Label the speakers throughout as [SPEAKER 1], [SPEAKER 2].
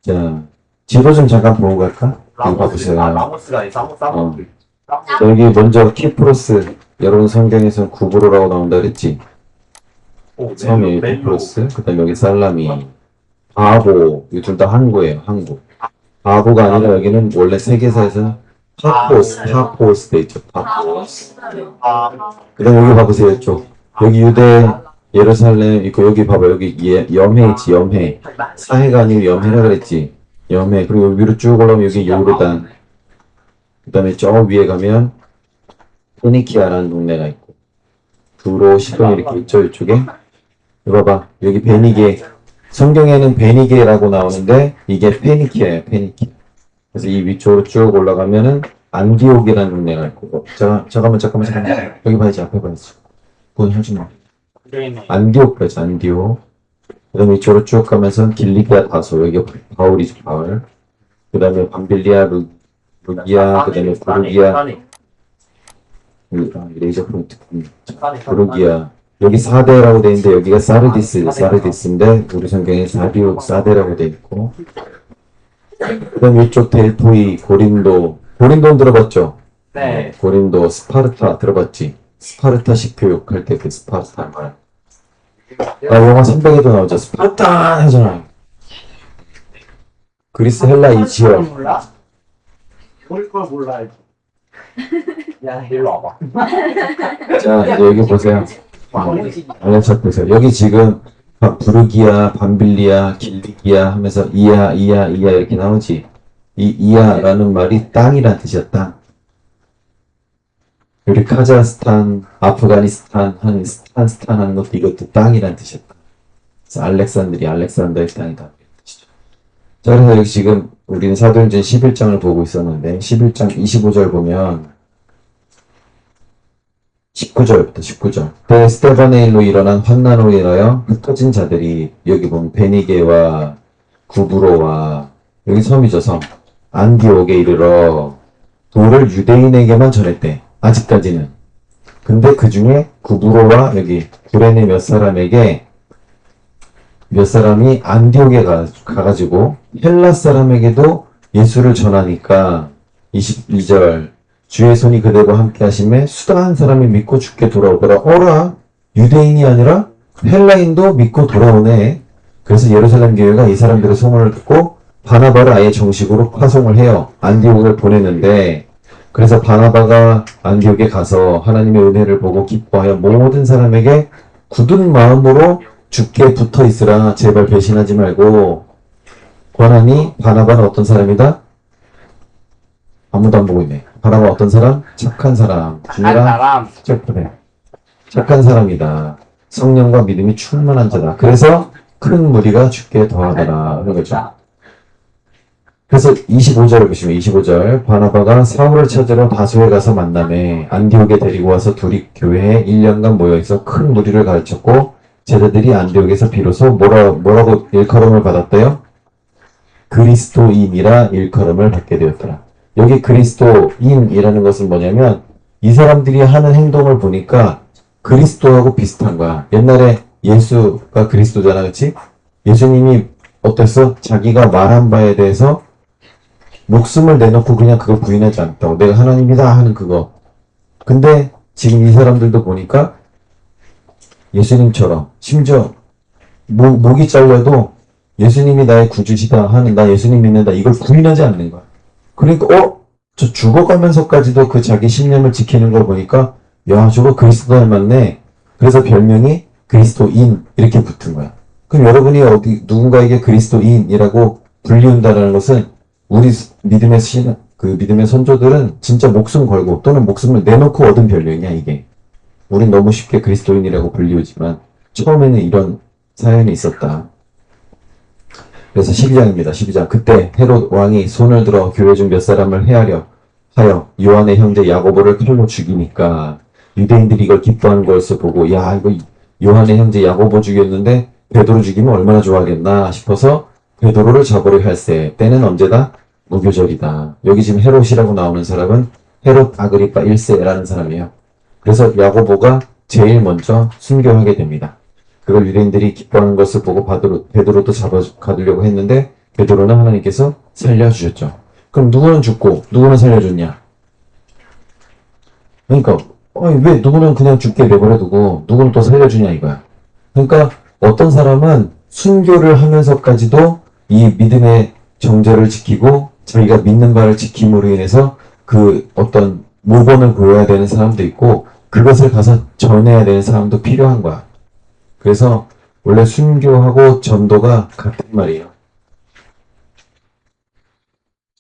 [SPEAKER 1] 자, 지도 좀 잠깐 보고 갈까? 이거 봐보세요.
[SPEAKER 2] 라모스가 아니라 사모스.
[SPEAKER 1] 여기 먼저 키프로스. 여러분 성경에서는 구브로라고 나온다 그랬지? 섬이 키프로스. 그 다음에 여기 살라미. 바보. 이 둘 다 항구예요. 항구. 바보가 아니라 여기는 원래 세계사에서는 파포스 돼 있죠. 파포스. 그 다음에 여기 봐보세요. 이쪽. 여기 유대 예루살렘 있고 여기 봐봐. 여기 염해 있지. 염해. 사해가 아니고 염해라 그랬지. 염해. 그리고 위로 쭉 올라오면 여기 요르단. 그 다음에 저 위에 가면 페니키아라는 동네가 있고 두로 시돈 이렇게 있죠. 이쪽에. 이거 봐봐. 여기 베니게. 성경에는 베니게라고 나오는데 이게 페니키아예요. 페니키아. 그래서 이 위쪽으로 쭉 올라가면은 안디옥이라는 동네가 있고. 잠깐만. 여기 봐야지. 앞에 봐야지. 그건 하지 마. 안디옥 봐야지. 안디옥. 그 다음에 이쪽으로 쭉 가면서 길리기아 다소. 여기 바울이죠. 바울. 그 다음에 밤빌리아 루기아. 그 다음에 부르기아. 레이저 프론트. 부르기아. 여기 사대라고 돼 있는데 여기가 사르디스인데 우리 성경에 사대라고 돼 있고. 그 다음에 이쪽 델포이, 고린도는 들어봤죠?
[SPEAKER 2] 네.
[SPEAKER 1] 고린도, 스파르타 들어봤지? 스파르타식 교육할 때 그 스파르타 말. 영화 300에도 나오죠. 스파르타 하잖아. 그리스 헬라 이 지역.
[SPEAKER 2] 몰라? 볼 걸 몰라야지. 야, 일로 와봐.
[SPEAKER 1] 자, 이제 여기 보세요. 알렉사 보세요. 여기 지금 부르기아, 밤빌리아, 길리기아 하면서 이야 이렇게 나오지. 이 이야라는 말이 땅이란 뜻이야. 땅. 우리 카자흐스탄, 아프가니스탄 하는 스탄 하는 것도 이것도 땅이란 뜻이야. 그래서 알렉산더의 땅이다. 자, 그래서 여기 지금 우리는 사도행전 11장을 보고 있었는데 11장 25절 보면 19절. 때 스테바네 일로 일어난 환난으로 인하여 흩어진 자들이 여기 보면 베니게와 구브로와 여기 섬이죠. 섬. 안디옥에 이르러 도를 유대인에게만 전했대. 아직까지는. 근데 그 중에 구브로와 여기 구레네 몇 사람이 안디옥에 가가지고 헬라 사람에게도 예수를 전하니까 22절 주의 손이 그들과 함께 하심에 수다 한 사람이 믿고 죽게 돌아오더라. 어라? 유대인이 아니라 헬라인도 믿고 돌아오네. 그래서 예루살렘 교회가 이 사람들의 소문을 듣고 바나바를 아예 정식으로 파송을 해요. 안디옥을 보냈는데 그래서 바나바가 안디옥에 가서 하나님의 은혜를 보고 기뻐하여 모든 사람에게 굳은 마음으로 죽게 붙어 있으라. 제발 배신하지 말고. 권하니 바나바는 어떤 사람이다? 아무도 안 보고 있네. 바나바 어떤 사람? 착한 사람. 주님이랑 착한 사람이다. 성령과 믿음이 충만한 자다. 그래서 큰 무리가 죽게 더하더라. 그런 거죠. 그래서 25절을 보시면 25절 바나바가 사울을 찾으러 다소에 가서 만남에 안디옥에 데리고 와서 둘이 교회에 1년간 모여있어 큰 무리를 가르쳤고 제자들이 안디옥에서 비로소 뭐라고 일컬음을 받았대요? 그리스도인이라 일컬음을 받게 되었더라. 여기 그리스도인이라는 것은 뭐냐면 이 사람들이 하는 행동을 보니까 그리스도하고 비슷한 거야. 옛날에 예수가 그리스도잖아. 그치? 예수님이 어땠어? 자기가 말한 바에 대해서 목숨을 내놓고 그냥 그걸 부인하지 않았다고. 내가 하나님이다 하는 그거. 근데 지금 이 사람들도 보니까 예수님처럼 심지어 목이 잘려도 예수님이 나의 구주시다 하는 나 예수님 믿는다 이걸 부인하지 않는 거야. 그러니까 저 죽어가면서까지도 그 자기 신념을 지키는 걸 보니까 야 저거 그리스도 닮았네. 그래서 별명이 그리스도인 이렇게 붙은 거야. 그럼 여러분이 누군가에게 그리스도인이라고 불리운다는 것은 우리 믿음의 선조들은 진짜 목숨 걸고 또는 목숨을 내놓고 얻은 별명이야 이게. 우린 너무 쉽게 그리스도인이라고 불리우지만 처음에는 이런 사연이 있었다. 그래서 12장입니다. 12장. 그때 헤롯 왕이 손을 들어 교회 중 몇 사람을 해하려 하여 요한의 형제 야고보를 칼로 죽이니까 유대인들이 이걸 기뻐하는 것을 보고 야 이거 요한의 형제 야고보 죽였는데 베드로 죽이면 얼마나 좋아하겠나 싶어서 베드로를 잡으려 할세. 때는 언제다? 무교절이다. 여기 지금 헤롯이라고 나오는 사람은 헤롯 아그리파 1세라는 사람이에요. 그래서 야고보가 제일 먼저 순교하게 됩니다. 그걸 유대인들이 기뻐하는 것을 보고 베드로도 잡아가두려고 했는데 베드로는 하나님께서 살려주셨죠. 그럼 누구는 죽고 누구는 살려줬냐? 그러니까 왜 누구는 그냥 죽게 내버려두고 누구는 또 살려주냐 이거야. 그러니까 어떤 사람은 순교를 하면서까지도 이 믿음의 정절을 지키고 자기가 믿는 바를 지킴으로 인해서 그 어떤 모범을 보여야 되는 사람도 있고 그것을 가서 전해야 되는 사람도 필요한 거야. 그래서 원래 순교하고 전도가 같은 말이에요.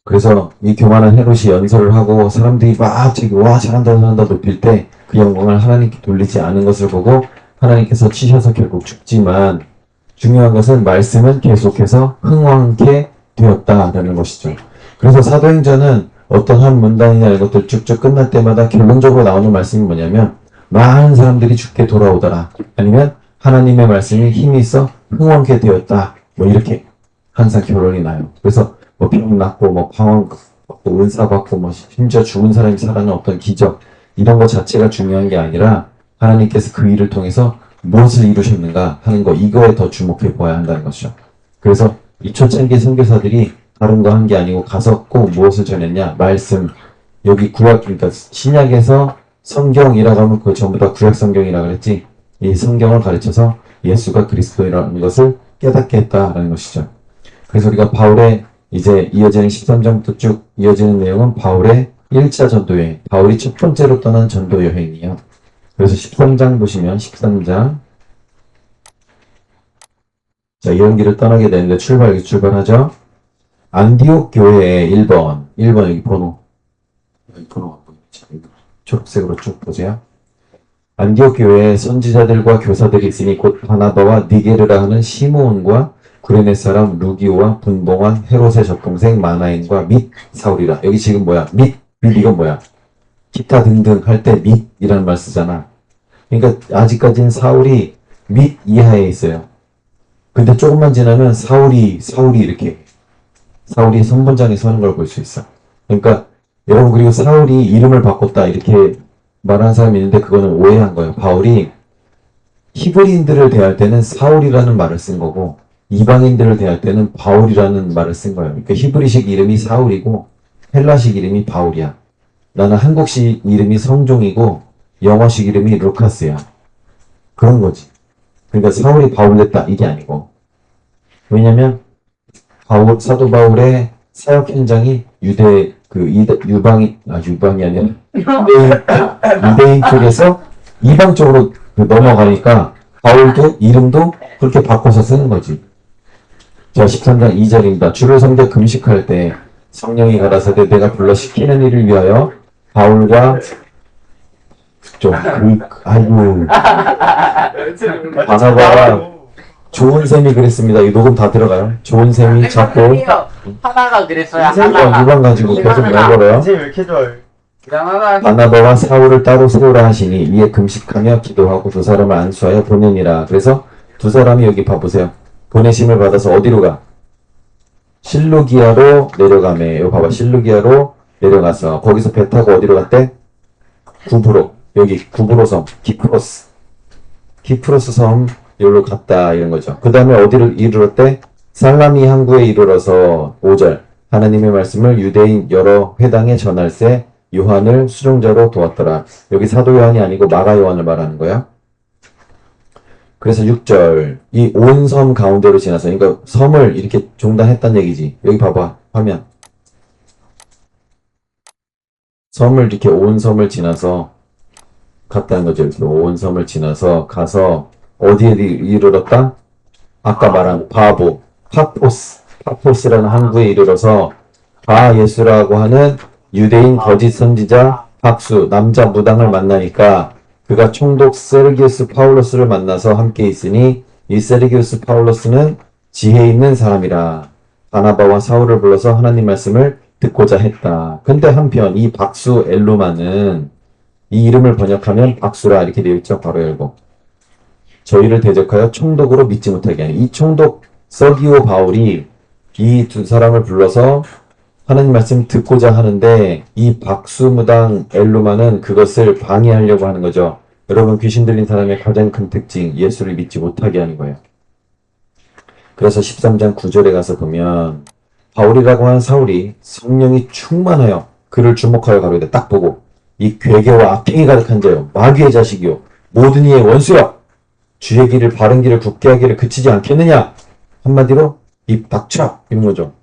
[SPEAKER 1] 그래서 이 교만한 헤롯이 연설을 하고 사람들이 막 저기 와 잘한다 높일 때 그 영광을 하나님께 돌리지 않은 것을 보고 하나님께서 치셔서 결국 죽지만 중요한 것은 말씀은 계속해서 흥왕케 되었다라는 것이죠. 그래서 사도행전은 어떤 한 문단이나 이런 것들 쭉쭉 끝날 때마다 결론적으로 나오는 말씀이 뭐냐면 많은 사람들이 죽게 돌아오더라. 아니면 하나님의 말씀이 힘이 있어 흥왕케 되었다. 뭐 이렇게 항상 결론이 나요. 그래서 뭐 병 낫고 뭐 방황 받고 은사 받고 뭐 심지어 죽은 사람이 살아나는 어떤 기적 이런 것 자체가 중요한 게 아니라 하나님께서 그 일을 통해서 무엇을 이루셨는가 하는 거 이거에 더 주목해 보아야 한다는 것이죠. 그래서 이 초창기 선교사들이 다른 거 한 게 아니고 가서 꼭 무엇을 전했냐 말씀 여기 구약 그러니까 신약에서 성경이라고 하면 그거 전부 다 구약 성경이라고 그랬지 이 성경을 가르쳐서 예수가 그리스도라는 것을 깨닫게 했다라는 것이죠. 그래서 우리가 바울의 이제 이어지는 13장부터 쭉 이어지는 내용은 바울의 1차 전도 여행, 바울이 첫 번째로 떠난 전도 여행이에요. 그래서 13장 보시면 13장 자 이런 길을 떠나게 되는데 출발하죠. 안디옥 교회의 1번 여기 번호 여기 번호가 보이죠. 초록색으로 쭉 보세요. 안디옥 교회에 선지자들과 교사들이 있으니 곧 바나바와 니게르라 하는 시므온과 구레네 사람 루기오와 분봉한 헤롯의 적동생 마나인과 및 사울이라. 여기 지금 뭐야? 및 이건 뭐야? 기타 등등 할 때 밋이라는 말 쓰잖아. 그러니까 아직까지는 사울이 밋 이하에 있어요. 근데 조금만 지나면 사울이 이렇게 사울이 선본장에 서는 걸 볼 수 있어. 그러니까 여러분 그리고 사울이 이름을 바꿨다 이렇게 말하는 사람이 있는데 그거는 오해한 거예요. 바울이 히브리인들을 대할 때는 사울이라는 말을 쓴 거고 이방인들을 대할 때는 바울이라는 말을 쓴 거예요. 그러니까 히브리식 이름이 사울이고 헬라식 이름이 바울이야. 나는 한국식 이름이 성종이고 영어식 이름이 루카스야. 그런 거지. 그러니까 사울이 바울 됐다 이게 아니고. 왜냐면 사도 바울의 사역 현장이 유방이 아니라 유대인 쪽에서 이방 쪽으로 넘어가니까 바울도 이름도 그렇게 바꿔서 쓰는 거지. 자 13장 2절입니다. 주를 섬겨 금식할 때 성령이 가라사대 내가 불러 시키는 일을 위하여 바울과 바나바와 좋은 셈이 그랬습니다. 이 녹음 다 들어가요. 좋은 셈이 자꾸
[SPEAKER 3] 하나가 그랬어요.
[SPEAKER 1] 유방 가지고 계속 내걸어요.
[SPEAKER 2] 왜 이렇게 좋아요?
[SPEAKER 1] 바나바와 사울을 따로 세우라 하시니 이에 금식하며 기도하고 두 사람을 안수하여 보내니라. 그래서 두 사람이 여기 봐보세요. 보내심을 받아서 어디로 가? 실루기아로 내려가매. 여기 봐봐. 실루기아로 내려가서 거기서 배 타고 어디로 갔대? 구브로. 여기 구브로 섬. 키프로스 섬 여기로 갔다 이런 거죠. 그 다음에 어디를 이르렀대? 살라미 항구에 이르러서 5절 하나님의 말씀을 유대인 여러 회당에 전할세 요한을 수종자로 도왔더라. 여기 사도 요한이 아니고 마가 요한을 말하는 거야. 그래서 6절 이 온 섬 가운데로 지나서 그러니까 섬을 이렇게 종단했단 얘기지. 여기 봐봐 화면. 섬을 이렇게 온 섬을 지나서 갔다는 거죠. 이렇게 온 섬을 지나서 가서 어디에 이르렀다? 아까 말한 파포스라는 항구에 이르러서 바예수라고 하는 유대인 거짓 선지자 박수 남자 무당을 만나니까 그가 총독 세르기우스 파울로스를 만나서 함께 있으니 이 세르기우스 파울로스는 지혜 있는 사람이라. 바나바와 사울을 불러서 하나님 말씀을 듣고자 했다. 근데 한편 이 박수 엘루마는 이 이름을 번역하면 박수라 이렇게 되어 있죠. 바로 열고 저희를 대적하여 총독으로 믿지 못하게 하니 이 총독 서기오 바울이 이 두 사람을 불러서 하나님 말씀 듣고자 하는데 이 박수무당 엘루마는 그것을 방해하려고 하는 거죠. 여러분 귀신 들린 사람의 가장 큰 특징 예수를 믿지 못하게 하는 거예요. 그래서 13장 9절에 가서 보면 바울이라고 하는 사울이 성령이 충만하여 그를 주목하여 가로되 딱 보고 이 괴계와 악행이 가득한 자요 마귀의 자식이요 모든 이의 원수여 주의 길을 바른 길을 굳게 하기를 그치지 않겠느냐 한마디로 입 닥쳐 이런 거죠.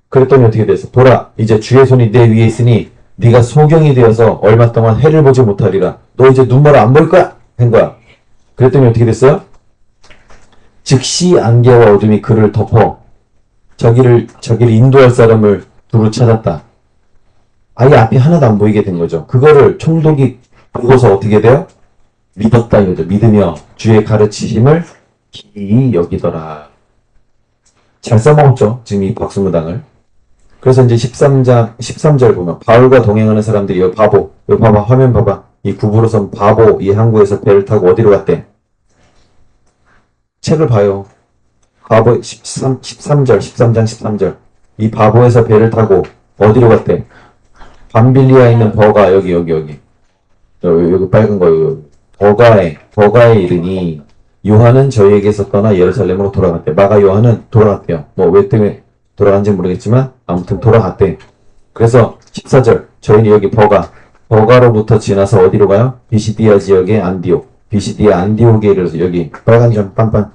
[SPEAKER 1] 그랬더니 어떻게 됐어? 보라 이제 주의 손이 내 위에 있으니 네가 소경이 되어서 얼마 동안 해를 보지 못하리라. 너 이제 눈멀어 안 볼 거야 한 거야. 그랬더니 어떻게 됐어요? 즉시 안개와 어둠이 그를 덮어 저기를 인도할 사람을 두루 찾았다. 아예 앞이 하나도 안 보이게 된 거죠. 그거를 총독이 보고서 어떻게 돼요? 믿었다 이거죠. 믿으며 주의 가르치심을 기이 여기더라. 잘 써먹었죠. 지금 이 박수무당을. 그래서 이제 13절 보면 바울과 동행하는 사람들이 여기 바보, 여기 봐봐 화면 봐봐. 이 구부로선 바보 이 항구에서 배를 타고 어디로 갔대? 책을 봐요. 바보 13장 13절 이 바보에서 배를 타고 어디로 갔대? 밤빌리아에 있는 버가 여기 빨간 거 버가에 이르니 요한은 저희에게서 떠나 예루살렘으로 돌아갔대. 마가 요한은 돌아갔대요. 뭐 왜 때문에 돌아간지 모르겠지만 아무튼 돌아갔대. 그래서 14절 저희는 여기 버가로부터 지나서 어디로 가요? 비시디아 지역의 안디옥 비시디아 안디옥에 이르러서 여기 빨간 점 빤빤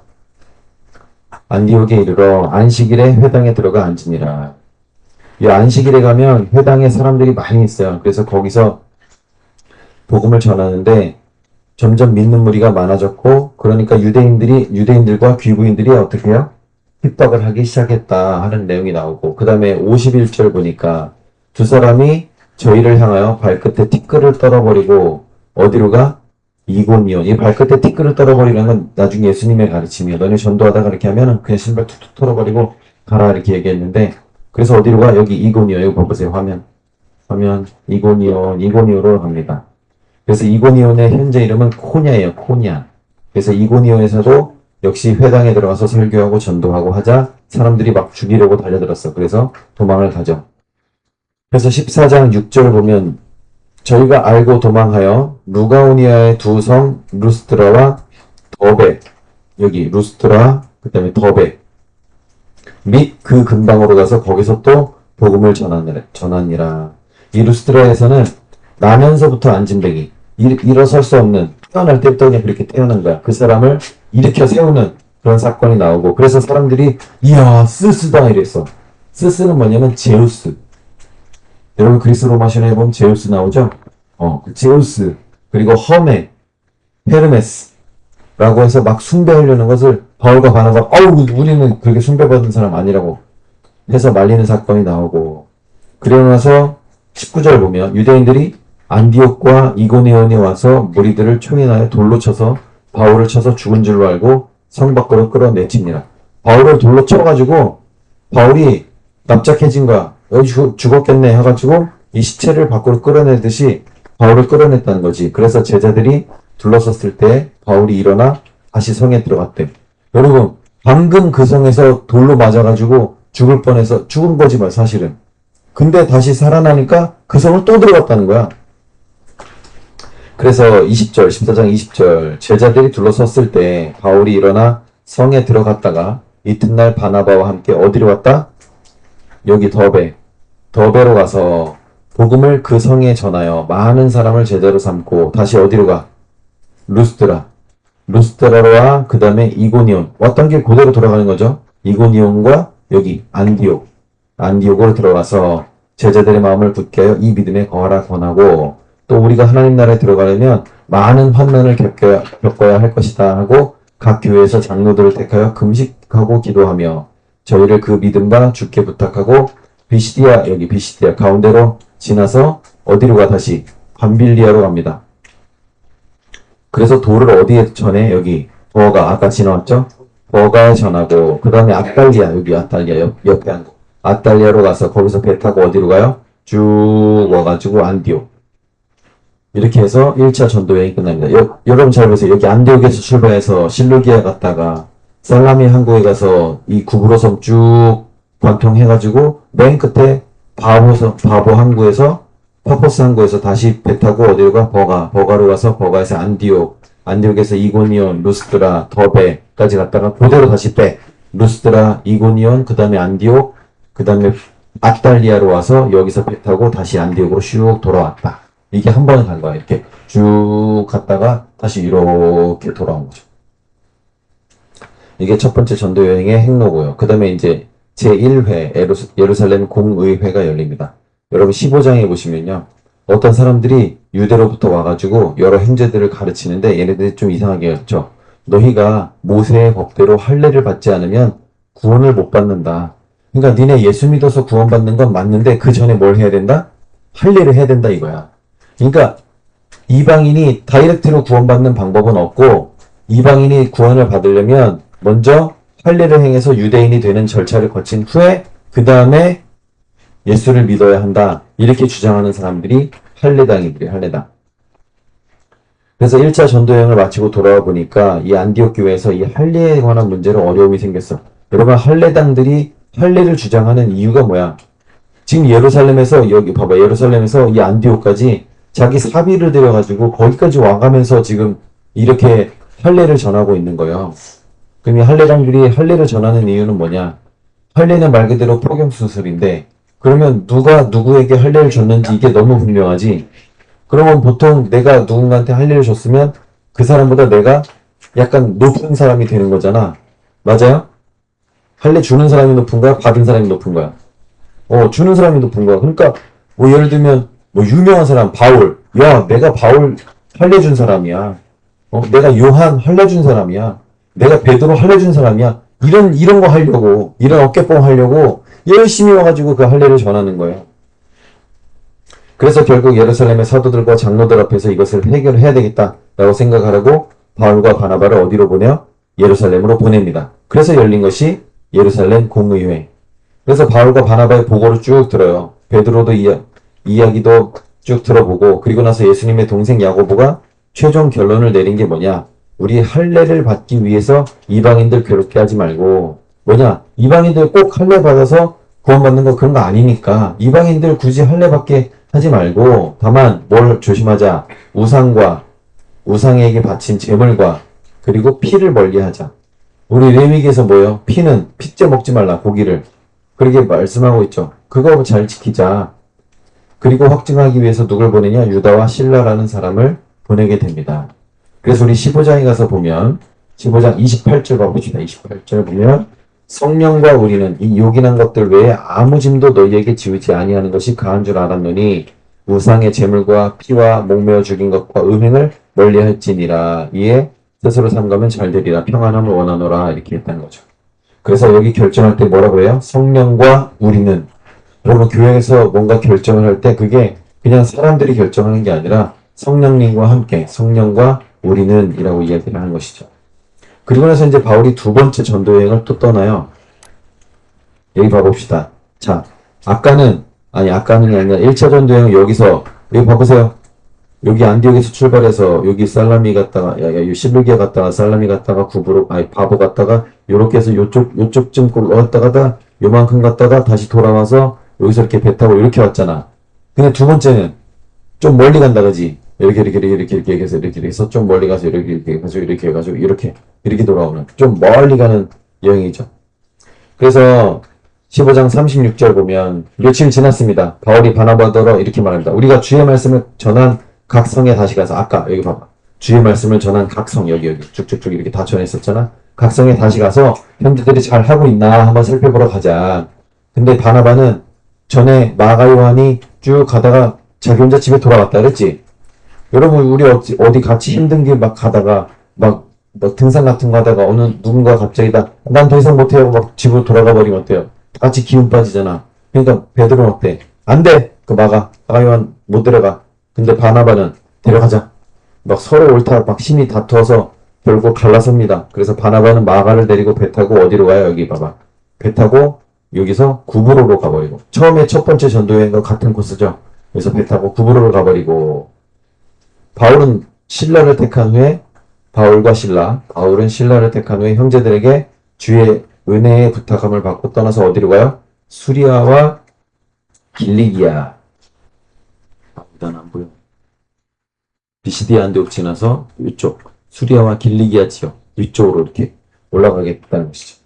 [SPEAKER 1] 안디옥에 이르러 안식일에 회당에 들어가 앉으니라. 이 안식일에 가면 회당에 사람들이 많이 있어요. 그래서 거기서 복음을 전하는데 점점 믿는 무리가 많아졌고 그러니까 유대인들과 귀부인들이 어떻게 해요? 핍박을 하기 시작했다 하는 내용이 나오고 그 다음에 51절 보니까 두 사람이 저희를 향하여 발끝에 티끌을 떨어버리고 어디로 가? 이고니온. 이 발끝에 티끌을 떨어버리는 건 나중에 예수님의 가르침이에요. 너네 전도하다가 이렇게 하면은 그냥 신발 툭툭 털어버리고 가라 이렇게 얘기했는데 그래서 어디로 가? 여기 이고니온. 여기 봐보세요. 화면 이고니온으로 갑니다. 그래서 이고니온의 현재 이름은 코냐예요. 코냐. 그래서 이고니온에서도 역시 회당에 들어가서 설교하고 전도하고 하자 사람들이 막 죽이려고 달려들었어. 그래서 도망을 가죠. 그래서 14장 6절 보면 저희가 알고 도망하여 루가오니아의 두 성 루스트라와 더베 여기 루스트라 그 다음에 더베 및 그 근방으로 가서 거기서 또 복음을 전하니라. 이 루스트라에서는 나면서부터 안진뱅이 일어설 수 없는 태어날 때부터 그냥 그렇게 태어난 거야. 그 사람을 일으켜 세우는 그런 사건이 나오고 그래서 사람들이 이야 스스다 이랬어. 스스는 뭐냐면 제우스. 여러분 그리스 로마 신화에 보면 제우스 나오죠? 그 제우스 그리고 허메 헤르메스라고 해서 막 숭배하려는 것을 바울과 바나바가 우리는 그렇게 숭배받은 사람 아니라고 해서 말리는 사건이 나오고 그러고 나서 19절 보면 유대인들이 안디옥과 이고니온에 와서 무리들을 총인하여 돌로 쳐서 바울을 쳐서 죽은 줄로 알고 성 밖으로 끌어내치니라. 바울을 돌로 쳐가지고 바울이 납작해진 거야. 여기 죽었겠네 해가지고 이 시체를 밖으로 끌어내듯이 바울을 끌어냈다는 거지. 그래서 제자들이 둘러섰을 때 바울이 일어나 다시 성에 들어갔대. 여러분 방금 그 성에서 돌로 맞아가지고 죽을 뻔해서 죽은 거지 말 사실은. 근데 다시 살아나니까 그 성을 또 들어갔다는 거야. 그래서 20절 14장 20절 제자들이 둘러섰을 때 바울이 일어나 성에 들어갔다가 이튿날 바나바와 함께 어디로 갔다? 여기 더베로 가서 복음을 그 성에 전하여 많은 사람을 제자로 삼고 다시 어디로 가? 루스트라와 그 다음에 이고니온 왔던 길 그대로 돌아가는 거죠. 이고니온과 여기 안디옥으로 들어가서 제자들의 마음을 굳게 하여 이 믿음에 거하라 권하고 또 우리가 하나님 나라에 들어가려면 많은 환난을 겪어야 할 것이다 하고 각 교회에서 장로들을 택하여 금식하고 기도하며 저희를 그 믿음과 주께 부탁하고 비시디아 가운데로 지나서 어디로 가 다시 밤빌리아로 갑니다. 그래서 도를 어디에 전해? 여기 버가 아까 지나왔죠? 버가에 전하고 그 다음에 아탈리아 옆에 한 곳 아탈리아로 가서 거기서 배 타고 어디로 가요? 쭉 와가지고 안디옥 이렇게 해서 1차 전도 여행이 끝납니다. 여러분 잘 보세요. 여기 안디옥에서 출발해서 실루기아 갔다가 살라미 항구에 가서 이 구브로섬 쭉 관통해가지고 맨 끝에 바보 항구에서 파포스 항구에서 다시 배 타고 어디로 가? 버가로 가서 버가에서 안디옥에서 이고니온, 루스드라, 더베까지 갔다가 그대로 다시 루스드라, 이고니온, 그 다음에 안디옥, 그 다음에 아탈리아로 와서 여기서 배 타고 다시 안디옥으로 슉 돌아왔다. 이게 한 번에 간 거야. 이렇게 쭉 갔다가 다시 이렇게 돌아온 거죠. 이게 첫 번째 전도 여행의 행로고요. 그 다음에 이제 제1회 예루살렘 공의회가 열립니다. 여러분 15장에 보시면요. 어떤 사람들이 유대로부터 와가지고 여러 형제들을 가르치는데 얘네들이 좀 이상하게 했죠. 너희가 모세의 법대로 할례를 받지 않으면 구원을 못 받는다. 그러니까 니네 예수 믿어서 구원받는 건 맞는데 그 전에 뭘 해야 된다? 할례를 해야 된다 이거야. 그러니까 이방인이 다이렉트로 구원받는 방법은 없고 이방인이 구원을 받으려면 먼저 할례를 행해서 유대인이 되는 절차를 거친 후에 그 다음에 예수를 믿어야 한다. 이렇게 주장하는 사람들이 할례당이들이 할례당. 그래서 1차 전도여행을 마치고 돌아와 보니까 이 안디옥 교회에서 이 할례에 관한 문제로 어려움이 생겼어. 여러분 할례당들이 할례를 주장하는 이유가 뭐야? 지금 예루살렘에서 여기 봐봐 예루살렘에서 이 안디옥까지 자기 사비를 들여가지고 거기까지 와가면서 지금 이렇게 할례를 전하고 있는 거예요. 그럼 이 할례당들이 할례를 전하는 이유는 뭐냐? 할례는 말 그대로 포경수술인데 그러면 누가 누구에게 할례를 줬는지 이게 너무 분명하지. 그러면 보통 내가 누군가한테 할례를 줬으면 그 사람보다 내가 약간 높은 사람이 되는 거잖아. 맞아요? 할례 주는 사람이 높은 거야? 받은 사람이 높은 거야? 주는 사람이 높은 거야. 그러니까 뭐 예를 들면 뭐 유명한 사람 바울. 야, 내가 바울 할례 준 사람이야. 내가 요한 할례 준 사람이야. 내가 베드로 할례 준 사람이야. 이런 거 하려고, 이런 어깨뽕 하려고 열심히 와가지고 그 할례를 전하는 거예요. 그래서 결국 예루살렘의 사도들과 장로들 앞에서 이것을 해결해야 되겠다라고 생각하라고 바울과 바나바를 어디로 보내요? 예루살렘으로 보냅니다. 그래서 열린 것이 예루살렘 공의회. 그래서 바울과 바나바의 보고를 쭉 들어요. 베드로도 이야기도 쭉 들어보고 그리고 나서 예수님의 동생 야고보가 최종 결론을 내린 게 뭐냐? 우리 할례를 받기 위해서 이방인들 괴롭게 하지 말고 뭐냐? 이방인들 꼭 할례 받아서 구원받는 거 그런 거 아니니까 이방인들 굳이 할례 받게 하지 말고 다만 뭘 조심하자. 우상에게 바친 제물과 그리고 피를 멀리하자. 우리 레위기에서 뭐예요? 피째 먹지 말라 고기를 그렇게 말씀하고 있죠. 그거 잘 지키자. 그리고 확증하기 위해서 누굴 보내냐? 유다와 실라라는 사람을 보내게 됩니다. 그래서 우리 15장에 가서 보면 15장 28절 봐봅시다. 28절 보면 성령과 우리는 이 요긴한 것들 외에 아무 짐도 너희에게 지우지 아니하는 것이 가한 줄 알았노니 우상의 제물과 피와 목매어 죽인 것과 음행을 멀리할지니라. 이에 스스로 삼가면 잘 되리라. 평안함을 원하노라. 이렇게 했다는 거죠. 그래서 여기 결정할 때 뭐라고 해요? 성령과 우리는. 여러분 교회에서 뭔가 결정을 할 때 그게 그냥 사람들이 결정하는 게 아니라 성령님과 함께 성령과 우리는 이라고 이야기를 하는 것이죠. 그리고 나서 이제 바울이 두 번째 전도여행을 또 떠나요. 여기 봐봅시다. 자, 아까는 아니라 1차 전도여행 여기서 여기 봐보세요. 여기 안디옥에서 출발해서 여기 살라미 갔다가 11개 갔다가 살라미 갔다가 바보 갔다가 요렇게 해서 요쪽쯤 올라갔다가 요만큼 갔다가 다시 돌아와서 여기서 이렇게 배 타고 이렇게 왔잖아. 근데 두 번째는 좀 멀리 간다 그지? 이렇게 해서 이렇게 해서 좀 멀리 가서 이렇게 해가지고 이렇게 돌아오는 좀 멀리 가는 여행이죠. 그래서 15장 36절 보면 며칠 지났습니다. 바울이 바나바더러 이렇게 말합니다. 우리가 주의 말씀을 전한 각 성에 다시 가서 아까 여기 봐봐. 주의 말씀을 전한 각 성 여기 쭉쭉쭉 이렇게 다 전했었잖아. 각 성에 다시 가서 형제들이 잘 하고 있나 한번 살펴보러 가자. 근데 바나바는 전에 마가 요한이 쭉 가다가 자기 혼자 집에 돌아갔다 그랬지. 여러분 우리 어디 같이 힘든 길 막 가다가 막 등산 같은 거 하다가 어느 누군가 갑자기 난 더 이상 못해요 막 집으로 돌아가 버리면 어때요? 같이 기운 빠지잖아. 그러니까 베드로는 어때? 안 돼! 그 마가 요한 못 들어가. 근데 바나바는 데려가자. 막 서로 옳다 막 심히 다투어서 결국 갈라섭니다. 그래서 바나바는 마가를 데리고 배 타고 어디로 가요? 여기 봐봐. 배 타고 여기서 구브로로 가버리고 처음에 첫 번째 전도여행과 같은 코스죠. 그래서 배 타고 구브로로 가버리고 바울은 신라를 택한 후에 바울은 신라를 택한 후에 형제들에게 주의 은혜의 부탁함을 받고 떠나서 어디로 가요? 수리아와 길리기아. 일단 안 보여. 비시디아 안디옥 지나서 이쪽 수리아와 길리기아 지역 위쪽으로 이렇게 올라가겠다는 것이죠.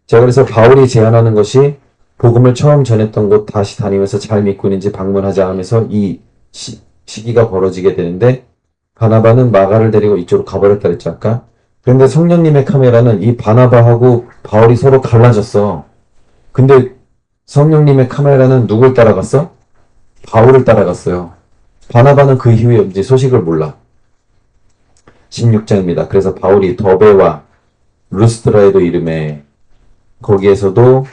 [SPEAKER 1] 자, 그래서 바울이 제안하는 것이 복음을 처음 전했던 곳 다시 다니면서 잘 믿고 있는지 방문하자 하면서 이 시기가 벌어지게 되는데, 바나바는 마가를 데리고 이쪽으로 가버렸다 그랬죠, 아까. 그런데 성령님의 카메라는 이 바나바하고 바울이 서로 갈라졌어. 근데 성령님의 카메라는 누굴 따라갔어? 바울을 따라갔어요. 바나바는 그 이후에 이제 소식을 몰라. 16장입니다. 그래서 바울이 더베와 루스드라에도 이름에, 거기에서도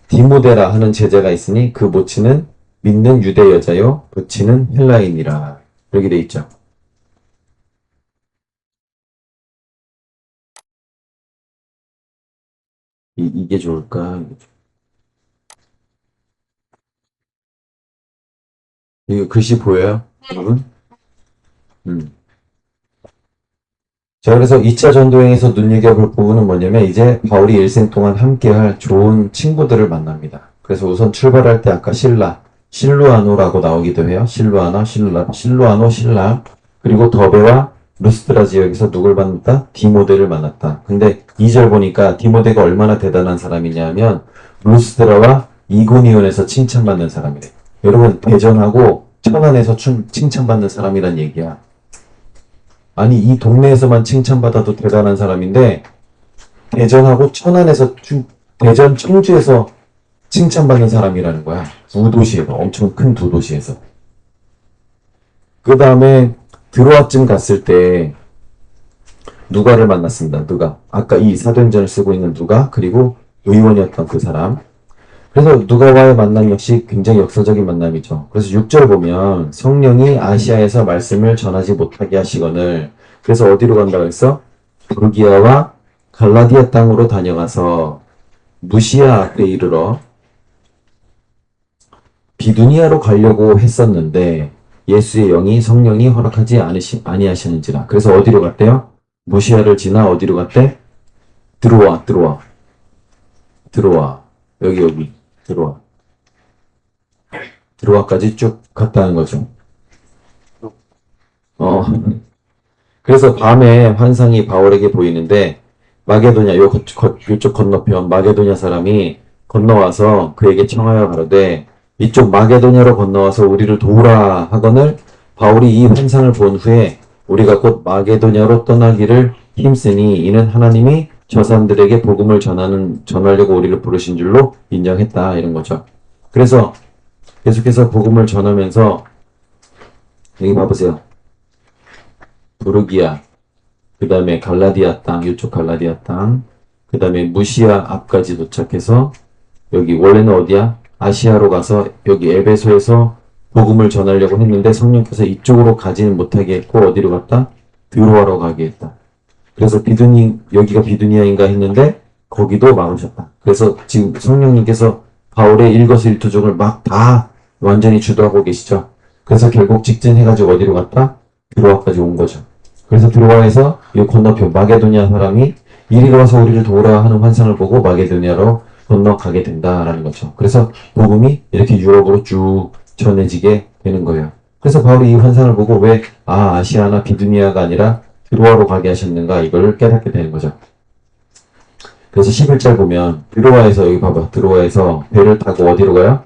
[SPEAKER 1] 디모데라 하는 제자가 있으니 그 모친은 믿는 유대 여자요 부친은 헬라인이라. 이렇게 돼 있죠. 이게 좋을까? 이거 글씨 보여요? 여러분? 자, 그래서 2차 전도행에서 눈여겨볼 부분은 뭐냐면, 이제 바울이 일생 동안 함께할 좋은 친구들을 만납니다. 그래서 우선 출발할 때 아까 실루아노라고 나오기도 해요. 실루아노, 신라. 그리고 더베와 루스드라 지역에서 누굴 만났다? 디모데를 만났다. 근데 2절 보니까 디모데가 얼마나 대단한 사람이냐면, 루스드라와 이고니온에서 칭찬받는 사람이래. 여러분, 대전하고 천안에서 칭찬받는 사람이란 얘기야. 아니, 이 동네에서만 칭찬받아도 대단한 사람인데, 대전하고 천안에서, 대전, 청주에서 칭찬받는 사람이라는 거야. 두 도시에서, 엄청 큰 두 도시에서. 그 다음에 드로아쯤 갔을 때 누가를 만났습니다. 누가. 아까 이 사도행전을 쓰고 있는 누가, 그리고 의원이었던 그 사람. 그래서 누가와의 만남 역시 굉장히 역사적인 만남이죠. 그래서 6절 보면 성령이 아시아에서 말씀을 전하지 못하게 하시거늘, 그래서 어디로 간다고 했어? 부르기아와 갈라디아 땅으로 다녀가서 무시아 앞에 이르러 비두니아로 가려고 했었는데 예수의 영이 성령이 허락하지 아니하시는지라. 그래서 어디로 갔대요? 무시아를 지나 어디로 갔대? 들어와. 여기. 들어와까지 쭉 갔다는 거죠. 그래서 밤에 환상이 바울에게 보이는데, 마게도냐, 요쪽 건너편 마게도냐 사람이 건너와서 그에게 청하여 가로되, 이쪽 마게도냐로 건너와서 우리를 도우라 하거늘, 바울이 이 환상을 본 후에 우리가 곧 마게도냐로 떠나기를 힘쓰니 이는 하나님이 저 사람들에게 복음을 전하려고 우리를 부르신 줄로 인정했다, 이런 거죠. 그래서 계속해서 복음을 전하면서, 여기 봐보세요. 부르기아, 그 다음에 갈라디아 땅, 이쪽 갈라디아 땅, 그 다음에 무시아 앞까지 도착해서, 여기 원래는 어디야? 아시아로 가서 여기 에베소에서 복음을 전하려고 했는데 성령께서 이쪽으로 가지는 못하게 했고, 어디로 갔다? 드로아로 가게 했다. 그래서 여기가 비두니아인가 했는데 거기도 막으셨다. 그래서 지금 성령님께서 바울의 일거수일투족을 막 다 완전히 주도하고 계시죠. 그래서 결국 직진해가지고 어디로 갔다? 드로아까지 온 거죠. 그래서 드로아에서 이 건너편 마게도냐 사람이 이리 와서 우리를 도우라 하는 환상을 보고 마게도냐로 건너가게 된다라는 거죠. 그래서 복음이 이렇게 유럽으로 쭉 전해지게 되는 거예요. 그래서 바울이 이 환상을 보고 왜 아시아나 비두니아가 아니라 드로아로 가게 하셨는가, 이걸 깨닫게 되는 거죠. 그래서 11절 보면 드로아에서, 여기 봐봐, 드로아에서 배를 타고 어디로 가요?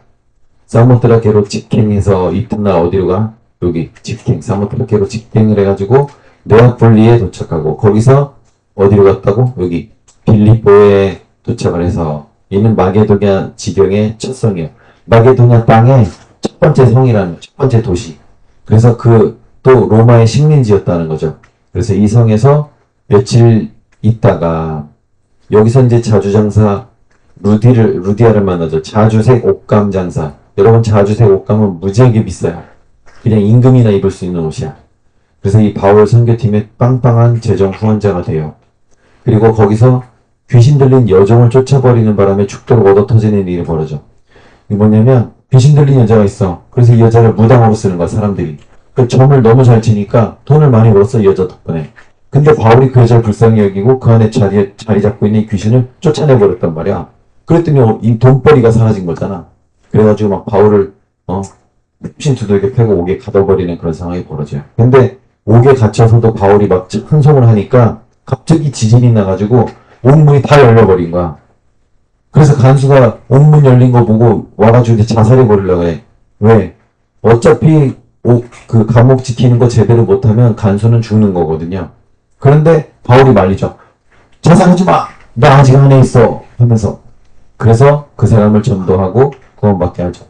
[SPEAKER 1] 사모트라케로 직행해서 이튿날 어디로 가? 여기 사모트라케로 직행을 해가지고 네아폴리에 도착하고, 거기서 어디로 갔다고? 여기 빌립보에 도착을 해서, 이는 마게도냐 지경의 첫 성이에요. 마게도냐 땅의 첫 번째 성이라는, 첫 번째 도시. 그래서 또 로마의 식민지였다는 거죠. 그래서 이 성에서 며칠 있다가 여기서 이제 자주장사 루디아를 만나죠. 자주색 옷감 장사. 여러분, 자주색 옷감은 무지하게 비싸요. 그냥 임금이나 입을 수 있는 옷이야. 그래서 이 바울 선교팀의 빵빵한 재정 후원자가 돼요. 그리고 거기서 귀신 들린 여종을 쫓아버리는 바람에 죽도록 얻어터지는 일이 벌어져. 이게 뭐냐면 귀신 들린 여자가 있어. 그래서 이 여자를 무당으로 쓰는 거야, 사람들이. 그 점을 너무 잘 치니까 돈을 많이 벌었어, 이 여자 덕분에. 근데 바울이 그 여자를 불쌍히 여기고 그 안에 자리 잡고 있는 이 귀신을 쫓아내버렸단 말이야. 그랬더니 이 돈벌이가 사라진 거잖아. 그래가지고 막 바울을 푹신 두들겨 패고 옥에 가둬버리는 그런 상황이 벌어져요. 근데 옥에 갇혀서도 바울이 막 hun송을 하니까 갑자기 지진이 나가지고 온 문이 다 열려버린 거야. 그래서 간수가 온 문 열린 거 보고 와가지고 이제 자살해 버리려고 해. 왜? 어차피 그 감옥 지키는 거 제대로 못하면 간수는 죽는 거거든요. 그런데 바울이 말리죠. 자살하지 마! 나 아직 안에 있어! 하면서. 그래서 그 사람을 전도하고 구원받게 하죠.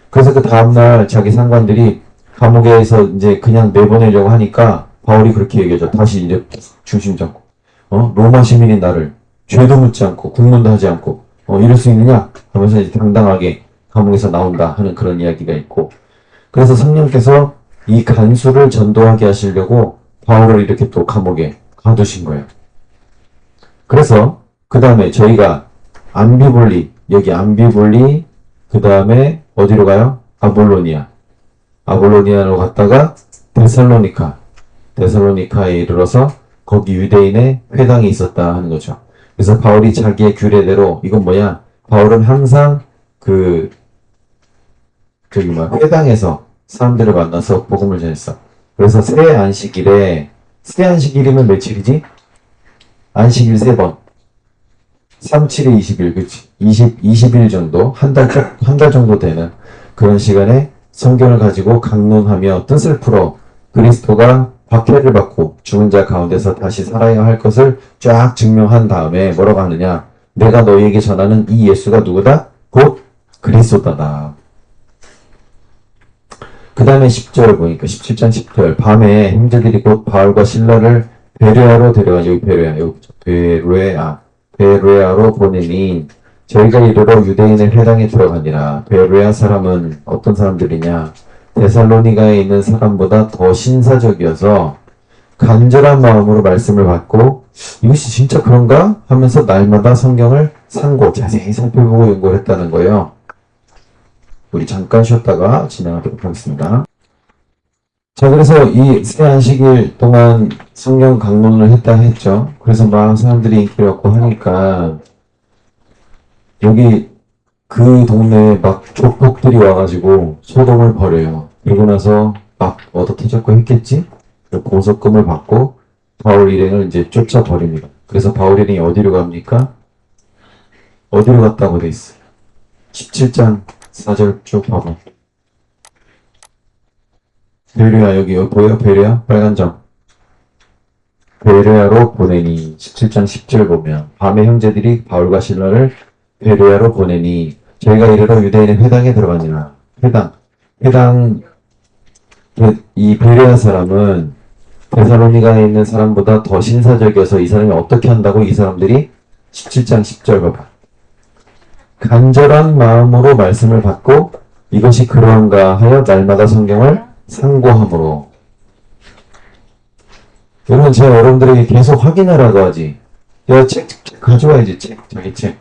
[SPEAKER 1] 그래서 그 다음날 자기 상관들이 감옥에서 이제 그냥 내보내려고 하니까 바울이 그렇게 얘기하죠. 다시 이제 중심 잡고. 로마 시민인 나를 죄도 묻지 않고 국문도 하지 않고 이럴 수 있느냐? 하면서 이제 당당하게 감옥에서 나온다 하는 그런 이야기가 있고. 그래서 성령께서 이 간수를 전도하게 하시려고 바울을 이렇게 또 감옥에 가두신 거예요. 그래서 그 다음에 저희가 암비볼리, 여기 암비볼리, 그 다음에 어디로 가요? 아볼로니아로 갔다가 데살로니카에 이르러서 거기 유대인의 회당이 있었다 하는 거죠. 그래서 바울이 자기의 규례대로 이건 뭐야? 바울은 항상 회당에서 사람들을 만나서 복음을 전했어. 그래서 새 안식일이면 며칠이지? 안식일 3번. 3, 7에 20일, 그치? 20일 정도, 한 달 정도 되는 그런 시간에 성경을 가지고 강론하며 뜻을 풀어 그리스도가 박해를 받고 죽은 자 가운데서 다시 살아야 할 것을 쫙 증명한 다음에 뭐라고 하느냐? 내가 너희에게 전하는 이 예수가 누구다? 곧 그리스도다. 그 다음에 10절 보니까 17장 10절 밤에 형제들이 곧 바울과 실라를 베레아로 데려가 여기 베레아로 보내니 저희가 이르러 유대인의 회당에 들어가니라. 베레아 사람은 어떤 사람들이냐? 데살로니가에 있는 사람보다 더 신사적이어서 간절한 마음으로 말씀을 받고 이것이 진짜 그런가? 하면서 날마다 성경을 자세히 살펴보고 연구를 했다는 거예요. 우리 잠깐 쉬었다가 진행하도록 하겠습니다. 자, 그래서 이 새 안식일 동안 성경 강론을 했죠. 그래서 막 사람들이 인기를 얻고 하니까 여기 그 동네에 막 조폭들이 와가지고 소동을 벌여요. 그러고 나서 막 얻어 터졌고 했겠지? 보석금을 받고 바울 일행을 이제 쫓아버립니다. 그래서 바울 일행이 어디로 갑니까? 어디로 갔다고 돼 있어요? 17장 4절 쭉 봐봐. 베레아 여기 보여? 베레아? 빨간 점. 베레아로 보내니 17장 10절 보면 밤에 형제들이 바울과 실라를 베레아로 보내니 저희가 이르러 유대인의 회당에 들어가니라. 회당 이 베레아 사람은 데살로니가에 있는 사람보다 더 신사적이어서 이 사람이 어떻게 한다고 이 사람들이 17장 10절 봐봐. 간절한 마음으로 말씀을 받고 이것이 그러한가 하여 날마다 성경을 상고함으로. 여러분 제가 여러분들에게 계속 확인하라고 하지. 야 책 가져와야지. 자기 책.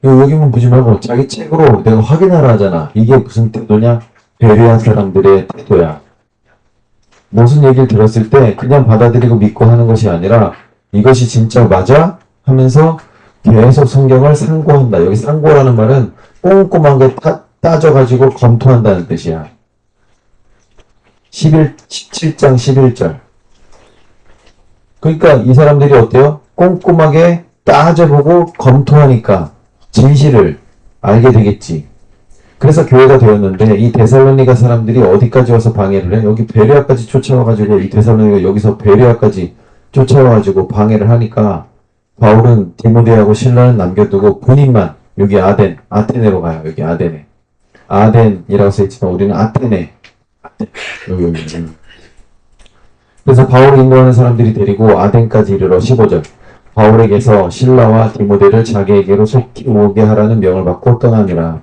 [SPEAKER 1] 여기만 보지 말고 자기 책으로 내가 확인하라 하잖아. 이게 무슨 태도냐? 베레아 사람들의 태도야. 무슨 얘기를 들었을 때 그냥 받아들이고 믿고 하는 것이 아니라 이것이 진짜 맞아? 하면서 계속 성경을 상고한다. 여기 상고라는 말은 꼼꼼하게 따져가지고 검토한다는 뜻이야. 17장 11절. 그러니까 이 사람들이 어때요? 꼼꼼하게 따져보고 검토하니까 진실을 알게 되겠지. 그래서 교회가 되었는데 이 데살로니가 사람들이 어디까지 와서 방해를 해? 여기 베레아까지 쫓아와가지고 이 데살로니가 여기서 베레아까지 쫓아와가지고 방해를 하니까 바울은 디모데하고 실라는 남겨두고 본인만 여기 아테네로 가요. 여기 아덴이라고 써있지만 우리는 아테네. 여기. 그래서 바울을 인도하는 사람들이 데리고 아덴까지 이르러 15절. 바울에게서 실라와 디모데를 자기에게로 속히 오게 하라는 명을 받고 떠나니라.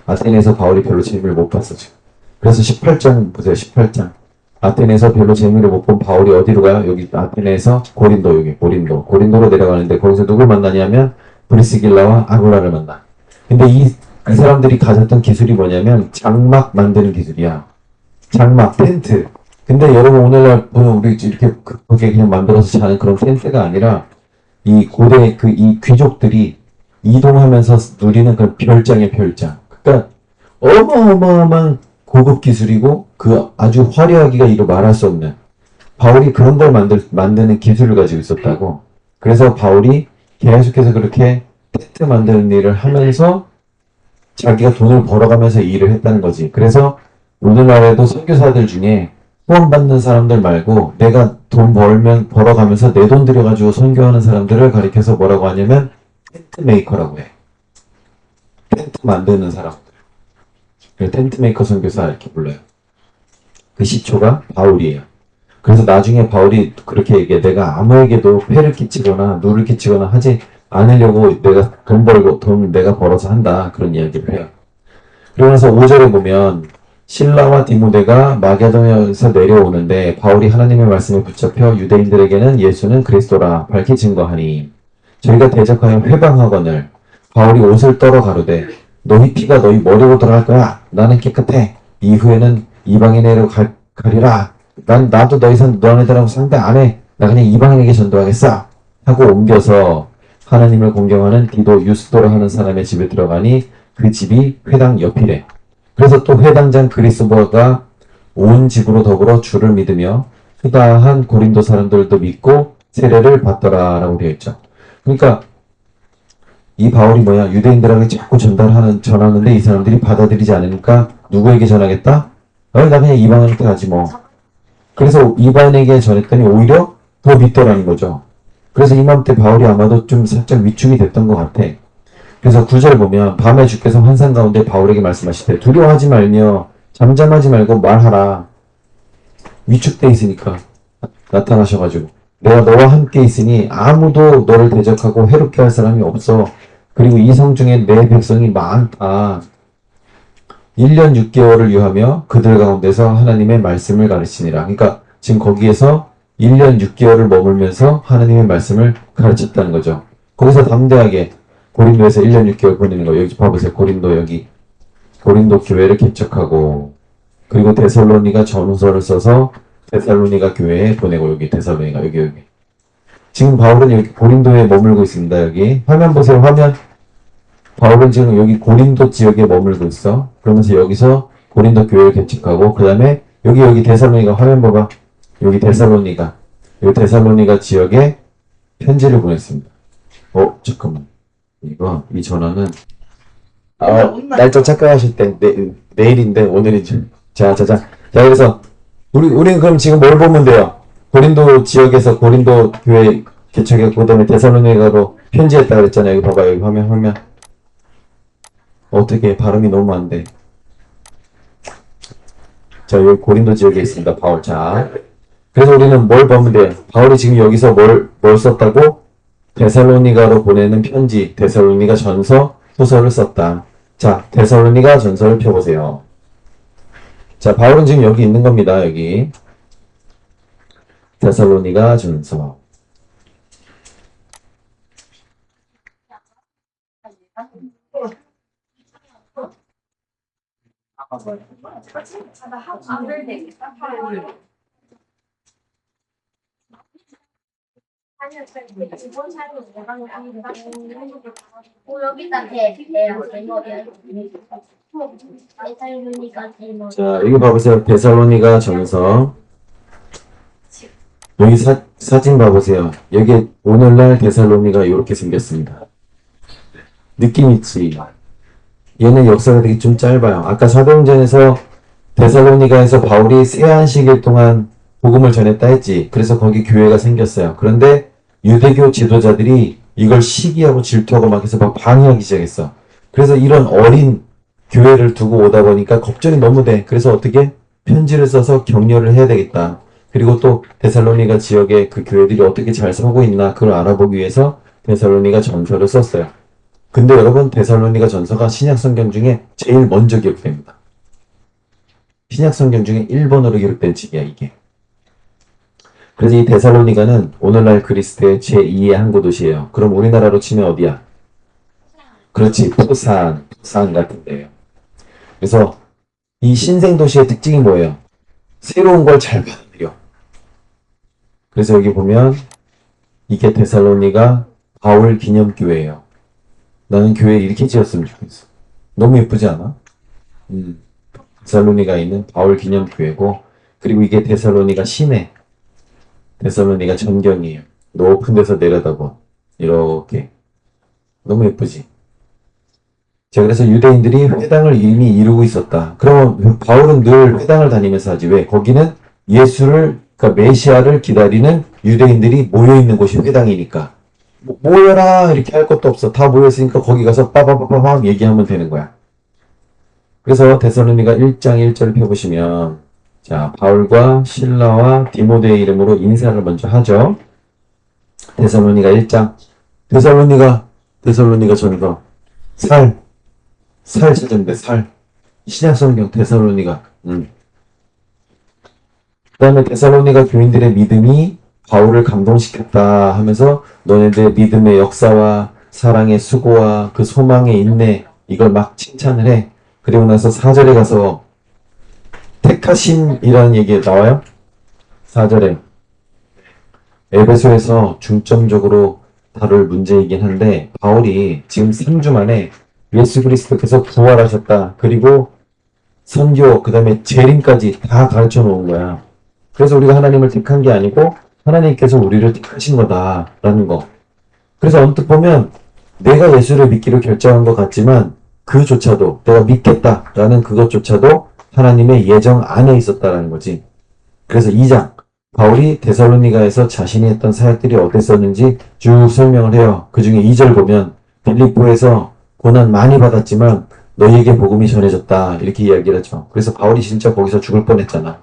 [SPEAKER 1] 아테네에서 바울이 별로 재미를 못 봤어, 지금. 그래서 18장 보세요, 18장. 아테네에서 별로 재미를 못 본 바울이 어디로 가요? 여기 아테네에서 고린도로 내려가는데 거기서 누굴 만나냐면 브리스길라와 아굴라를 만나. 근데 이 사람들이 가졌던 기술이 뭐냐면 장막 만드는 기술이야. 장막, 텐트. 근데 여러분 오늘날 우리 이렇게 그렇게 그냥 만들어서 자는 그런 텐트가 아니라 이 고대 이 귀족들이 이동하면서 누리는 그런 별장이야, 별장. 그러니까 어마어마한 고급 기술이고 그 아주 화려하기가 이루 말할 수 없는 바울이 그런 걸 만드는 기술을 가지고 있었다고. 그래서 바울이 계속해서 그렇게 텐트 만드는 일을 하면서 자기가 돈을 벌어가면서 일을 했다는 거지. 그래서 오늘날에도 선교사들 중에 후원받는 사람들 말고 내가 돈 벌어가면서 내 돈 들여가지고 선교하는 사람들을 가리켜서 뭐라고 하냐면 텐트 메이커라고 해. 텐트 만드는 사람들. 텐트 메이커 선교사 이렇게 불러요. 그 시초가 바울이에요. 그래서 나중에 바울이 그렇게 얘기해. 내가 아무에게도 폐를 끼치거나 누를 끼치거나 하지 않으려고 내가 돈 내가 벌어서 한다. 그런 이야기를 해요. 그러면서 5절에 보면 신라와 디모데가 마게도냐에서 내려오는데 바울이 하나님의 말씀에 붙잡혀 유대인들에게는 예수는 그리스도라 밝히 증거하니 저희가 대적하여 회방하거늘 바울이 옷을 떨어 가로되 너희 피가 너희 머리로 들어갈 거야. 나는 깨끗해. 이후에는 이방인에게로 가리라. 나도 더 이상 너네들하고 상대 안 해. 나 그냥 이방인에게 전도하겠어. 하고 옮겨서 하나님을 공경하는 디도 유스도라 하는 사람의 집에 들어가니 그 집이 회당 옆이래. 그래서 또 회당장 그리스도가 온 집으로 더불어 주를 믿으며 후다한 고린도 사람들도 믿고 세례를 받더라 라고 되어 있죠. 그러니까 이 바울이 뭐야? 유대인들에게 자꾸 전하는데 이 사람들이 받아들이지 않으니까 누구에게 전하겠다? 나 그냥 이방인한테 가지 뭐. 그래서 이방인에게 전했더니 오히려 더 믿더라는 거죠. 그래서 이맘때 바울이 아마도 좀 살짝 위축이 됐던 것 같아. 그래서 9절 보면 밤에 주께서 환상 가운데 바울에게 말씀하시되 두려워하지 말며 잠잠하지 말고 말하라. 위축돼 있으니까 나타나셔가지고 내가 너와 함께 있으니 아무도 너를 대적하고 해롭게 할 사람이 없어. 그리고 이 성 중에 내 백성이 많다. 1년 6개월을 유하며 그들 가운데서 하나님의 말씀을 가르치니라. 그러니까 지금 거기에서 1년 6개월을 머물면서 하나님의 말씀을 가르쳤다는 거죠. 거기서 담대하게 고린도에서 1년 6개월 보내는 거. 여기 봐보세요. 고린도 교회를 개척하고 그리고 데살로니가 전후서를 써서 데살로니가 교회에 보내고 여기 데살로니가 여기 지금 바울은 여기 고린도에 머물고 있습니다. 여기 화면 보세요. 화면. 바울은 지금 여기 고린도 지역에 머물고 있어. 그러면서 여기서 고린도 교회를 개척하고 그 다음에 여기 데살로니가 화면 봐봐. 여기 데살로니가 지역에 편지를 보냈습니다. 잠깐만. 이 전화는 날짜 착각하실 때 내일인데 오늘이죠. 자 그래서 우리는 그럼 지금 뭘 보면 돼요? 고린도 지역에서 고린도 교회 개척했고 그다음에 데살로니가로 편지했다 그랬잖아요. 여기 봐봐. 여기 화면. 어떻게 발음이 너무 안 돼. 자, 여기 고린도 지역에 있습니다. 바울. 자. 그래서 우리는 뭘 보면 돼요? 바울이 지금 여기서 뭘 썼다고? 데살로니가로 보내는 편지, 데살로니가 전서, 소설을 썼다. 자, 데살로니가 전서를 펴보세요. 자, 바울은 지금 여기 있는 겁니다. 여기. 데살로니가 전서.
[SPEAKER 4] 여기다 대.
[SPEAKER 1] 자, 여기 봐보세요. 데살로니가 전서. 여기 사진 봐보세요. 여기 오늘날 데살로니가 이렇게 생겼습니다. 느낌 있지? 얘는 역사가 되게 좀 짧아요. 아까 사도행전에서 데살로니가에서 바울이 세안식일 동안 복음을 전했다 했지. 그래서 거기 교회가 생겼어요. 그런데 유대교 지도자들이 이걸 시기하고 질투하고 막 해서 막 방해하기 시작했어. 그래서 이런 어린 교회를 두고 오다 보니까 걱정이 너무 돼. 그래서 어떻게 편지를 써서 격려를 해야 되겠다. 그리고 또 데살로니가 지역의 그 교회들이 어떻게 잘 살고 있나 그걸 알아보기 위해서 데살로니가 전서를 썼어요. 근데 여러분 데살로니가 전서가 신약성경 중에 제일 먼저 기록됩니다. 신약성경 중에 1번으로 기록된 책이야 이게. 그래서 이 데살로니가는 오늘날 그리스의 제2의 항구 도시예요. 그럼 우리나라로 치면 어디야? 그렇지, 부산 같은 데예요. 그래서 이 신생도시의 특징이 뭐예요? 새로운 걸 잘 받아들여. 그래서 여기 보면 이게 데살로니가 바울 기념교회예요. 나는 교회 이렇게 지었으면 좋겠어. 너무 예쁘지 않아? 데살로니가에 있는 바울 기념교회고, 그리고 이게 데살로니가 시내, 데살로니가 전경이에요. 높은 데서 내려다본 이렇게 너무 예쁘지. 자, 그래서 유대인들이 회당을 이미 이루고 있었다. 그러면 바울은 늘 회당을 다니면서 하지. 왜? 거기는 예수를, 그러니까 메시아를 기다리는 유대인들이 모여있는 곳이 회당이니까. 모여라! 이렇게 할 것도 없어. 다 모여있으니까 거기 가서 빠바바바밤 얘기하면 되는 거야. 그래서 데살로니가 1장 1절을 펴보시면, 자, 바울과 실라와 디모데의 이름으로 인사를 먼저 하죠. 데살로니가 1장. 데살로니가 전서. 살 찾은데, 살. 신약성경 데살로니가. 그 다음에 데살로니가 교인들의 믿음이 바울을 감동시켰다 하면서 너네들 믿음의 역사와 사랑의 수고와 그 소망의 인내, 이걸 막 칭찬을 해. 그리고 나서 4절에 가서 택하심이라는 얘기 나와요? 4절에. 에베소에서 중점적으로 다룰 문제이긴 한데, 바울이 지금 3주 만에 예수 그리스도께서 부활하셨다. 그리고 선교, 그 다음에 재림까지 다 가르쳐 놓은 거야. 그래서 우리가 하나님을 택한 게 아니고 하나님께서 우리를 택하신 거다라는 거. 그래서 언뜻 보면 내가 예수를 믿기로 결정한 것 같지만 그조차도 내가 믿겠다라는 그것조차도 하나님의 예정 안에 있었다라는 거지. 그래서 2장 바울이 데살로니가에서 자신이 했던 사역들이 어땠었는지 쭉 설명을 해요. 그 중에 2절 보면 빌립보에서 고난 많이 받았지만 너희에게 복음이 전해졌다 이렇게 이야기를 하죠. 그래서 바울이 진짜 거기서 죽을 뻔했잖아.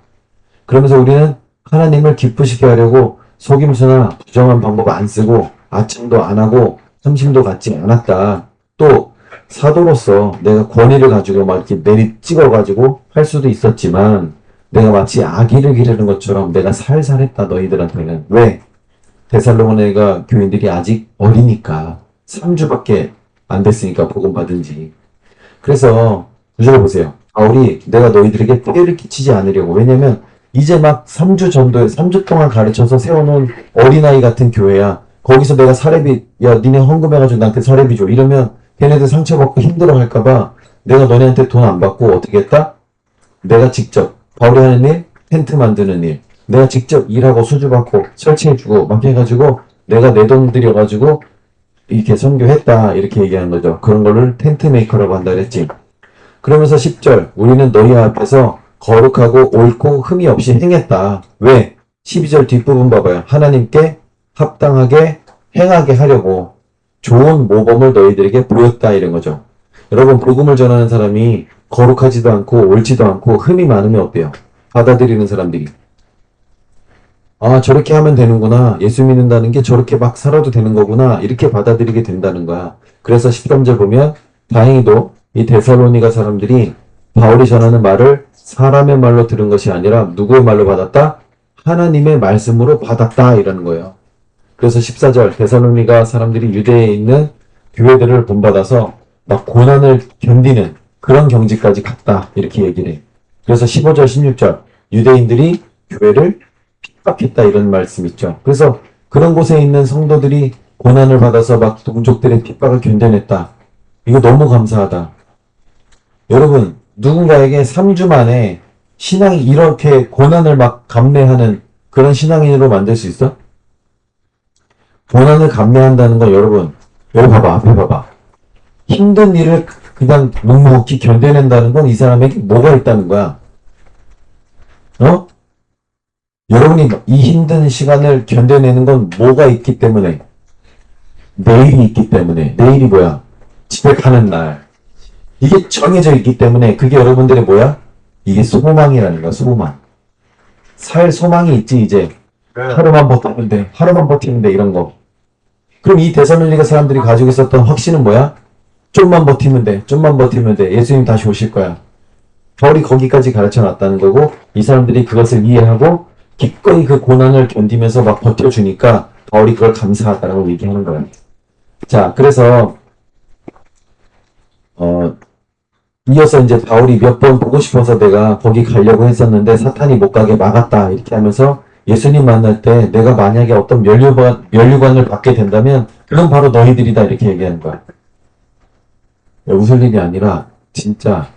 [SPEAKER 1] 그러면서 우리는 하나님을 기쁘시게 하려고 속임수나 부정한 방법 안 쓰고 아첨도 안 하고 삼심도 갖지 않았다. 또 사도로서 내가 권위를 가지고 막 이렇게 내리 찍어가지고 할 수도 있었지만 내가 마치 아기를 기르는 것처럼 내가 살살 했다 너희들한테는. 왜? 데살로니가 교인들이 아직 어리니까 3주밖에 안 됐으니까 복음 받은 지. 그래서 9절 보세요. 바울이 내가 너희들에게 피해를 끼치지 않으려고. 왜냐면 이제 막 3주 정도에 3주 동안 가르쳐서 세워놓은 어린아이 같은 교회야. 거기서 내가 사례비, 야 니네 헌금해가지고 나한테 사례비 줘 이러면 걔네들 상처받고 힘들어할까봐 내가 너네한테 돈 안 받고 어떻게 했다? 내가 직접 바울이 하는 일, 텐트 만드는 일, 내가 직접 일하고 수주받고 설치해주고 막 해가지고 내가 내 돈 들여가지고 이렇게 선교했다 이렇게 얘기하는 거죠. 그런 거를 텐트 메이커라고 한다 그랬지. 그러면서 10절 우리는 너희 앞에서 거룩하고 옳고 흠이 없이 행했다. 왜? 12절 뒷부분 봐봐요. 하나님께 합당하게 행하게 하려고 좋은 모범을 너희들에게 보였다 이런 거죠. 여러분 복음을 전하는 사람이 거룩하지도 않고 옳지도 않고 흠이 많으면 어때요? 받아들이는 사람들이 아 저렇게 하면 되는구나. 예수 믿는다는 게 저렇게 막 살아도 되는 거구나. 이렇게 받아들이게 된다는 거야. 그래서 13절 보면 다행히도 이 데살로니가 사람들이 바울이 전하는 말을 사람의 말로 들은 것이 아니라 누구의 말로 받았다? 하나님의 말씀으로 받았다 이라는 거예요. 그래서 14절 데살로니가 사람들이 유대에 있는 교회들을 본받아서 막 고난을 견디는 그런 경지까지 갔다 이렇게 얘기를 해. 그래서 15절 16절 유대인들이 교회를 핍박했다 이런 말씀 있죠. 그래서 그런 곳에 있는 성도들이 고난을 받아서 막 동족들의 핍박을 견뎌냈다. 이거 너무 감사하다. 여러분 누군가에게 3주 만에 신앙이 이렇게 고난을 막 감내하는 그런 신앙인으로 만들 수 있어? 고난을 감내한다는 건 여러분 여기 봐봐 앞에 봐봐 힘든 일을 그냥 묵묵히 견뎌낸다는 건 이 사람에게 뭐가 있다는 거야? 어? 여러분이 이 힘든 시간을 견뎌내는 건 뭐가 있기 때문에? 내일이 있기 때문에. 내일이 뭐야? 집에 가는 날. 이게 정해져 있기 때문에 그게 여러분들의 뭐야? 이게 소망이라는 거야, 소망. 살 소망이 있지, 이제. 하루만 버티면 돼. 하루만 버티면 돼, 이런 거. 그럼 이 데살로니가 사람들이 가지고 있었던 확신은 뭐야? 좀만 버티면 돼. 좀만 버티면 돼. 예수님 다시 오실 거야. 바울이 거기까지 가르쳐 놨다는 거고, 이 사람들이 그것을 이해하고, 기꺼이 그 고난을 견디면서 막 버텨주니까, 바울이 그걸 감사하다라고 얘기하는 거야. 자, 그래서, 이어서 이제 바울이 몇 번 보고 싶어서 내가 거기 가려고 했었는데, 사탄이 못 가게 막았다. 이렇게 하면서, 예수님 만날 때 내가 만약에 어떤 면류관을 받게 된다면 그건 바로 너희들이다 이렇게 얘기하는 거야. 웃을 일이 아니라 진짜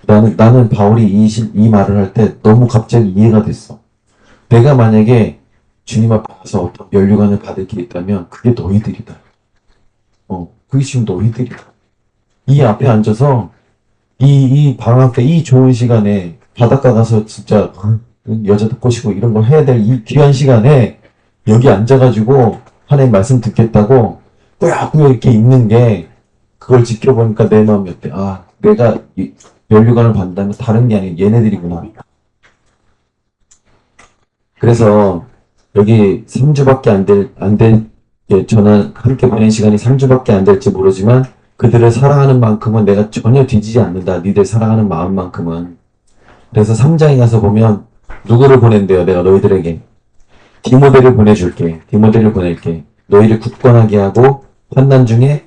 [SPEAKER 1] 나는 바울이 이 말을 할 때 너무 갑자기 이해가 됐어. 내가 만약에 주님 앞에 가서 어떤 면류관을 받을 게 있다면 그게 너희들이다. 그게 지금 너희들이다. 이 앞에 앉아서 이 방학 때 이 좋은 시간에 바닷가 가서 진짜 여자도 꼬시고 이런 걸 해야 될 이 귀한 시간에 여기 앉아가지고 하나님 말씀 듣겠다고 꾸역꾸역 이렇게 있는 게 그걸 지켜보니까 내 마음이 어때? 아, 내가 이 면류관을 받는다면 다른 게 아니라 얘네들이구나. 그래서 여기 3주밖에 안 될, 저는 함께 보낸 시간이 3주밖에 안 될지 모르지만 그들을 사랑하는 만큼은 내가 전혀 뒤지지 않는다. 니들 사랑하는 마음만큼은. 그래서 3장에 가서 보면 누구를 보낸대요? 내가 너희들에게. 디모데를 보내줄게. 디모데를 보낼게. 너희를 굳건하게 하고 환난 중에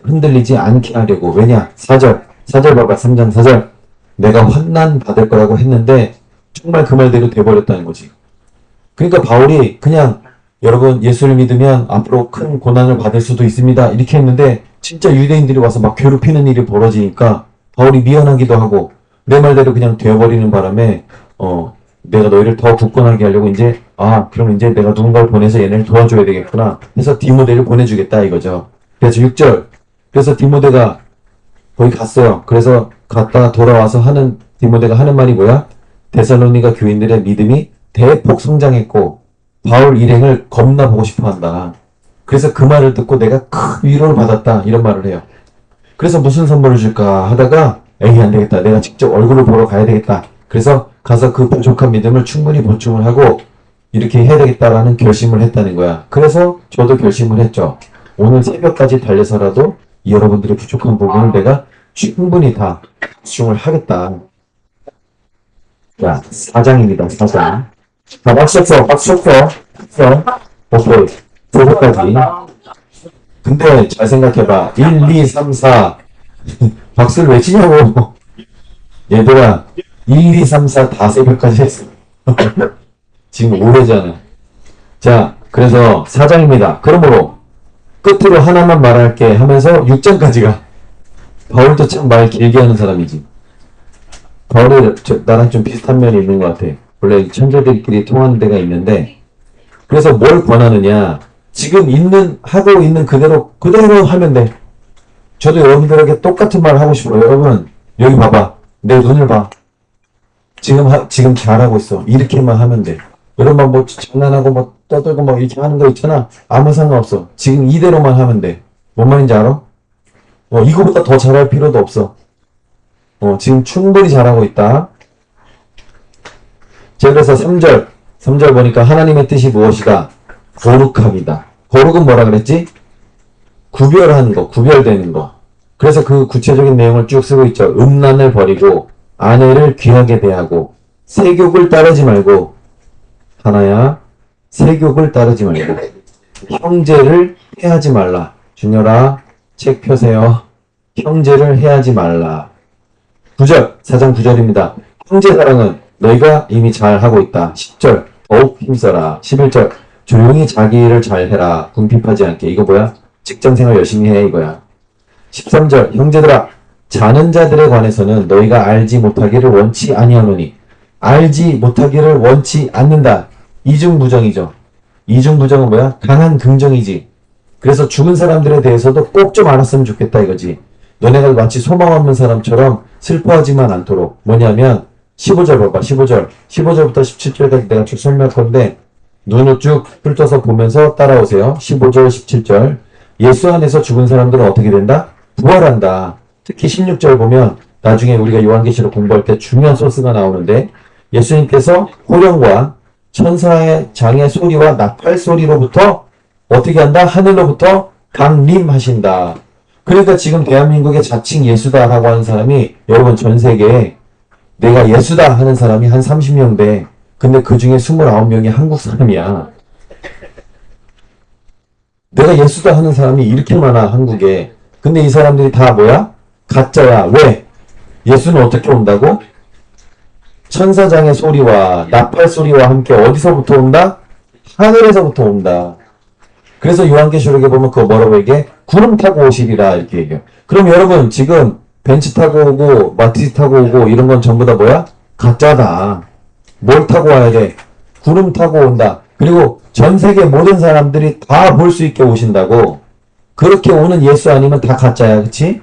[SPEAKER 1] 흔들리지 않게 하려고. 왜냐? 4절 봐봐. 3장 4절. 내가 환난 받을 거라고 했는데 정말 그 말대로 돼버렸다는 거지. 그러니까 바울이 그냥 여러분 예수를 믿으면 앞으로 큰 고난을 받을 수도 있습니다. 이렇게 했는데 진짜 유대인들이 와서 막 괴롭히는 일이 벌어지니까 바울이 미안하기도 하고 내 말대로 그냥 되어버리는 바람에 내가 너희를 더 굳건하게 하려고 이제 그럼 이제 내가 누군가를 보내서 얘네를 도와줘야 되겠구나 해서 디모데를 보내주겠다 이거죠. 그래서 6절 그래서 디모데가 거기 갔어요. 그래서 갔다가 돌아와서 디모데가 하는 말이 뭐야? 데살로니가 교인들의 믿음이 대폭 성장했고 바울 일행을 겁나 보고 싶어 한다. 그래서 그 말을 듣고 내가 큰 위로를 받았다. 이런 말을 해요. 그래서 무슨 선물을 줄까 하다가 에이 안 되겠다. 내가 직접 얼굴을 보러 가야 되겠다. 그래서 가서 그 부족한 믿음을 충분히 보충을 하고 이렇게 해야 되겠다라는 결심을 했다는 거야. 그래서 저도 결심을 했죠. 오늘 새벽까지 달려서라도 여러분들의 부족한 부분을 내가 충분히 다 보충을 하겠다. 자, 4장입니다. 4장. 자, 박수 쳐. 오케이. 4절까지. 근데 잘 생각해봐. 1, 2, 3, 4. 박수를 왜 치냐고. 얘들아, 1, 2, 3, 4 다 새벽까지 했어. 지금 5회잖아. 자, 그래서 4장입니다. 그러므로 끝으로 하나만 말할게 하면서 6장까지 가. 바울도 참 말 길게 하는 사람이지. 바울이 나랑 좀 비슷한 면이 있는 것 같아. 원래 천재들끼리 통하는 데가 있는데 그래서 뭘 권하느냐 지금 하고 있는 그대로 하면 돼. 저도 여러분들에게 똑같은 말을 하고 싶어요. 여러분 여기 봐봐. 내 눈을 봐. 지금 잘하고 있어. 이렇게만 하면 돼. 여러분 뭐 장난하고 뭐 떠들고 뭐 이렇게 하는 거 있잖아. 아무 상관없어. 지금 이대로만 하면 돼. 뭔 말인지 알아? 이거보다 더 잘할 필요도 없어. 지금 충분히 잘하고 있다. 자, 그래서 3절 보니까 하나님의 뜻이 무엇이다? 거룩함이다. 거룩은 뭐라 그랬지? 구별하는 거, 구별되는 거. 그래서 그 구체적인 내용을 쭉 쓰고 있죠. 음란을 버리고, 아내를 귀하게 대하고, 세욕을 따르지 말고, 하나야, 세욕을 따르지 말고, 형제를 해하지 말라. 준열아, 책 펴세요. 형제를 해하지 말라. 9절, 4장 9절입니다. 형제 사랑은 너희가 이미 잘 하고 있다. 10절, 더욱 힘써라. 11절, 조용히 자기 일을 잘 해라. 궁핍하지 않게. 이거 뭐야? 직장생활 열심히 해 이거야. 13절, 형제들아, 자는 자들에 관해서는 너희가 알지 못하기를 원치 아니하노니. 알지 못하기를 원치 않는다. 이중부정이죠. 이중부정은 뭐야? 강한 긍정이지. 그래서 죽은 사람들에 대해서도 꼭 좀 알았으면 좋겠다 이거지. 너네가 마치 소망 없는 사람처럼 슬퍼하지만 않도록. 뭐냐면 15절 봐봐. 15절부터 17절까지 내가 쭉 설명할 건데 눈을 쭉 훑어서 보면서 따라오세요. 15절 17절 예수 안에서 죽은 사람들은 어떻게 된다? 부활한다. 특히 16절 보면 나중에 우리가 요한계시록 공부할 때 중요한 소스가 나오는데 예수님께서 호령과 천사의 장의 소리와 나팔 소리로부터 어떻게 한다? 하늘로부터 강림하신다. 그러니까 지금 대한민국의 자칭 예수다라고 하는 사람이 여러분 전 세계에 내가 예수다 하는 사람이 한 30명 돼. 근데 그 중에 29명이 한국 사람이야. 내가 예수다 하는 사람이 이렇게 많아 한국에. 근데 이 사람들이 다 뭐야? 가짜야. 왜? 예수는 어떻게 온다고? 천사장의 소리와 나팔 소리와 함께 어디서부터 온다? 하늘에서부터 온다. 그래서 요한계시록에 보면 그거 뭐라고 얘기해? 구름 타고 오시리라 이렇게 얘기해요. 그럼 여러분 지금 벤츠 타고 오고 마티즈 타고 오고 이런 건 전부 다 뭐야? 가짜다. 뭘 타고 와야 돼? 구름 타고 온다. 그리고 전 세계 모든 사람들이 다 볼 수 있게 오신다고. 그렇게 오는 예수 아니면 다 가짜야. 그치?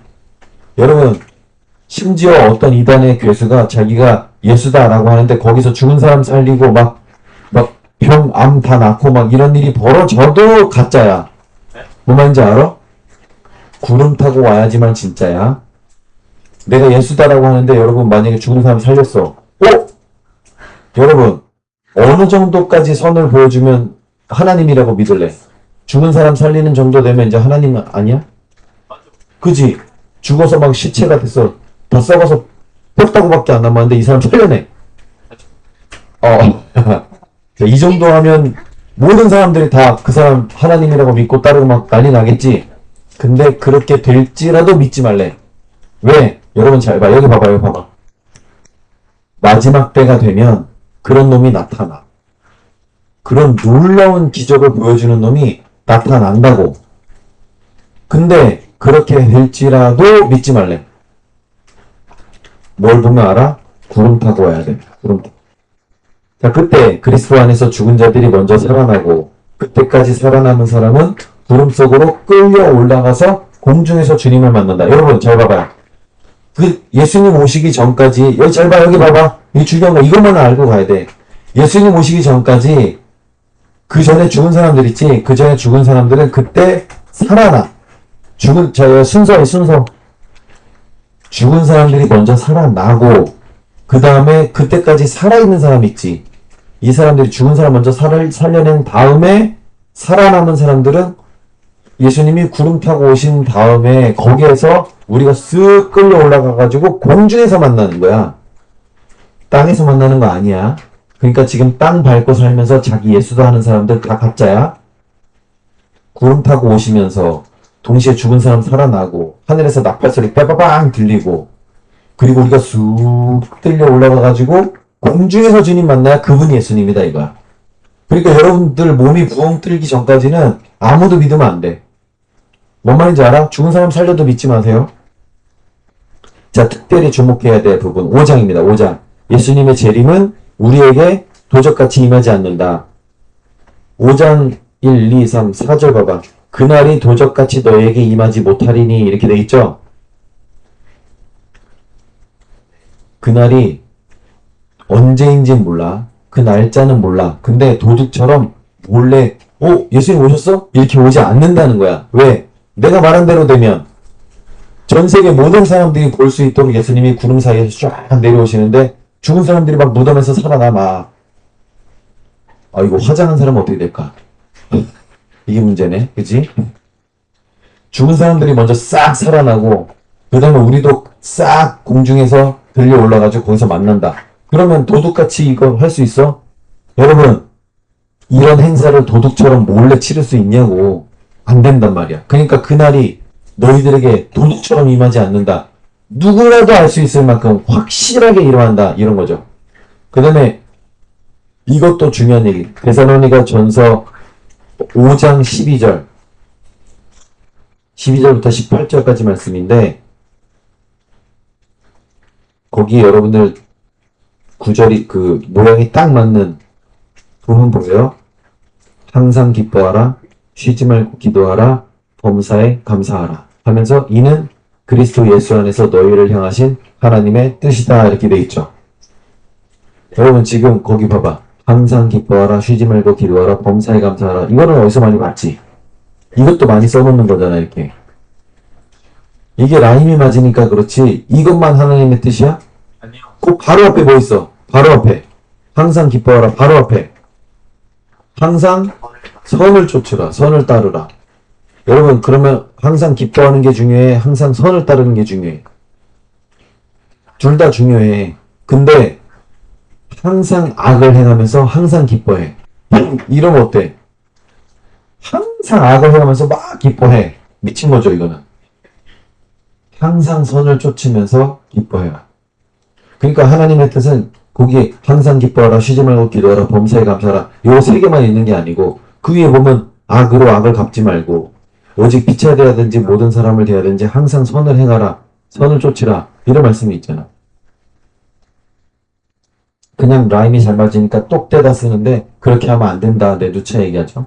[SPEAKER 1] 여러분 심지어 어떤 이단의 교수가 자기가 예수다라고 하는데 거기서 죽은 사람 살리고 막 병, 암 다 낳고 막 이런 일이 벌어져도 가짜야. 뭐 말인지 알아? 구름 타고 와야지만 진짜야. 내가 예수다라고 하는데 여러분 만약에 죽은 사람 살렸어. 오! 여러분 어느 정도까지 선을 보여주면 하나님이라고 믿을래? 죽은 사람 살리는 정도 되면 이제 하나님 아니야? 그지? 죽어서 막 시체가 됐어. 다 썩어서 뼈다구밖에 안 남았는데 이 사람 살려내. 이 정도 하면 모든 사람들이 다 그 사람 하나님이라고 믿고 따르고 막 난리 나겠지. 근데 그렇게 될지라도 믿지 말래. 왜? 여러분 잘 봐. 여기 봐봐. 여기 봐봐. 마지막 때가 되면 그런 놈이 나타나. 그런 놀라운 기적을 보여주는 놈이 나타난다고. 근데 그렇게 될지라도 믿지 말래. 뭘 보면 알아? 구름 타고 와야 돼. 구름 타고. 자, 그때 그리스도 안에서 죽은 자들이 먼저 살아나고 그때까지 살아남은 사람은 구름 속으로 끌려 올라가서 공중에서 주님을 만난다. 여러분 잘 봐봐요. 그 예수님 오시기 전까지 여기 잘 봐. 여기 봐봐. 이 중요한 거 이것만 알고 가야 돼. 예수님 오시기 전까지 그 전에 죽은 사람들 있지. 그 전에 죽은 사람들은 그때 살아나. 순서에 순서. 죽은 사람들이 먼저 살아나고 그 다음에 그때까지 살아있는 사람 있지. 이 사람들이 죽은 사람 먼저 살려낸 다음에 살아남은 사람들은 예수님이 구름 타고 오신 다음에 거기에서 우리가 쓱 끌려 올라가가지고 공중에서 만나는 거야. 땅에서 만나는 거 아니야. 그러니까 지금 땅 밟고 살면서 자기 예수도 하는 사람들 다 가짜야. 구름 타고 오시면서 동시에 죽은 사람 살아나고 하늘에서 나팔 소리 빠바방 들리고 그리고 우리가 쑥 들려 올라가가지고 공중에서 주님 만나야 그분이 예수님이다 이거야. 그러니까 여러분들 몸이 부엉 뜨기 전까지는 아무도 믿으면 안 돼. 뭔 말인지 알아? 죽은 사람 살려도 믿지 마세요. 자, 특별히 주목해야 될 부분 5장입니다. 5장. 예수님의 재림은 우리에게 도적같이 임하지 않는다. 5장 1, 2, 3, 4절 봐봐. 그날이 도적같이 너에게 임하지 못하리니 이렇게 돼 있죠? 그날이 언제인지는 몰라. 그 날짜는 몰라. 근데 도둑처럼 몰래 예수님 오셨어? 이렇게 오지 않는다는 거야. 왜? 내가 말한 대로 되면 전 세계 모든 사람들이 볼 수 있도록 예수님이 구름 사이에서 쫙 내려오시는데 죽은 사람들이 막 무덤에서 살아남아. 이거 화장한 사람은 어떻게 될까? 이게 문제네. 그치? 죽은 사람들이 먼저 싹 살아나고 그 다음에 우리도 싹 공중에서 들려 올라가지고 거기서 만난다. 그러면 도둑같이 이거 할 수 있어? 여러분 이런 행사를 도둑처럼 몰래 치를 수 있냐고. 안 된단 말이야. 그러니까 그날이 너희들에게 도둑처럼 임하지 않는다. 누구라도 알 수 있을 만큼 확실하게 일어난다. 이런 거죠. 그 다음에 이것도 중요한 얘기. 데살로니가 전서 5장 12절부터 18절까지 말씀인데 거기 여러분들 구절이 그 모양이 딱 맞는 부분 보세요. 항상 기뻐하라. 쉬지 말고 기도하라. 범사에 감사하라. 하면서 이는 그리스도 예수 안에서 너희를 향하신 하나님의 뜻이다. 이렇게 돼 있죠. 여러분 지금 거기 봐봐. 항상 기뻐하라. 쉬지 말고 기도하라. 범사에 감사하라. 이거는 어디서 많이 봤지? 이것도 많이 써놓는 거잖아. 이렇게. 이게 라임이 맞으니까 그렇지 이것만 하나님의 뜻이야?
[SPEAKER 2] 아니요.
[SPEAKER 1] 그 바로 앞에 뭐 있어? 바로 앞에. 항상 기뻐하라. 바로 앞에. 항상 선을 쫓으라. 선을 따르라. 여러분 그러면 항상 기뻐하는 게 중요해? 항상 선을 따르는 게 중요해? 둘 다 중요해. 근데 항상 악을 행하면서 항상 기뻐해. 이러면 어때? 항상 악을 행하면서 막 기뻐해. 미친 거죠 이거는. 항상 선을 쫓으면서 기뻐해라. 그러니까 하나님의 뜻은 거기에 항상 기뻐하라, 쉬지 말고 기도하라, 범사에 감사하라 요 세 개만 있는 게 아니고 그 위에 보면 악으로 악을 갚지 말고 오직 피차되야든지 모든 사람을 대하든지 항상 선을 행하라. 선을 쫓으라. 이런 말씀이 있잖아. 그냥 라임이 잘 맞으니까 똑대다 쓰는데 그렇게 하면 안 된다. 내 누차 얘기하죠.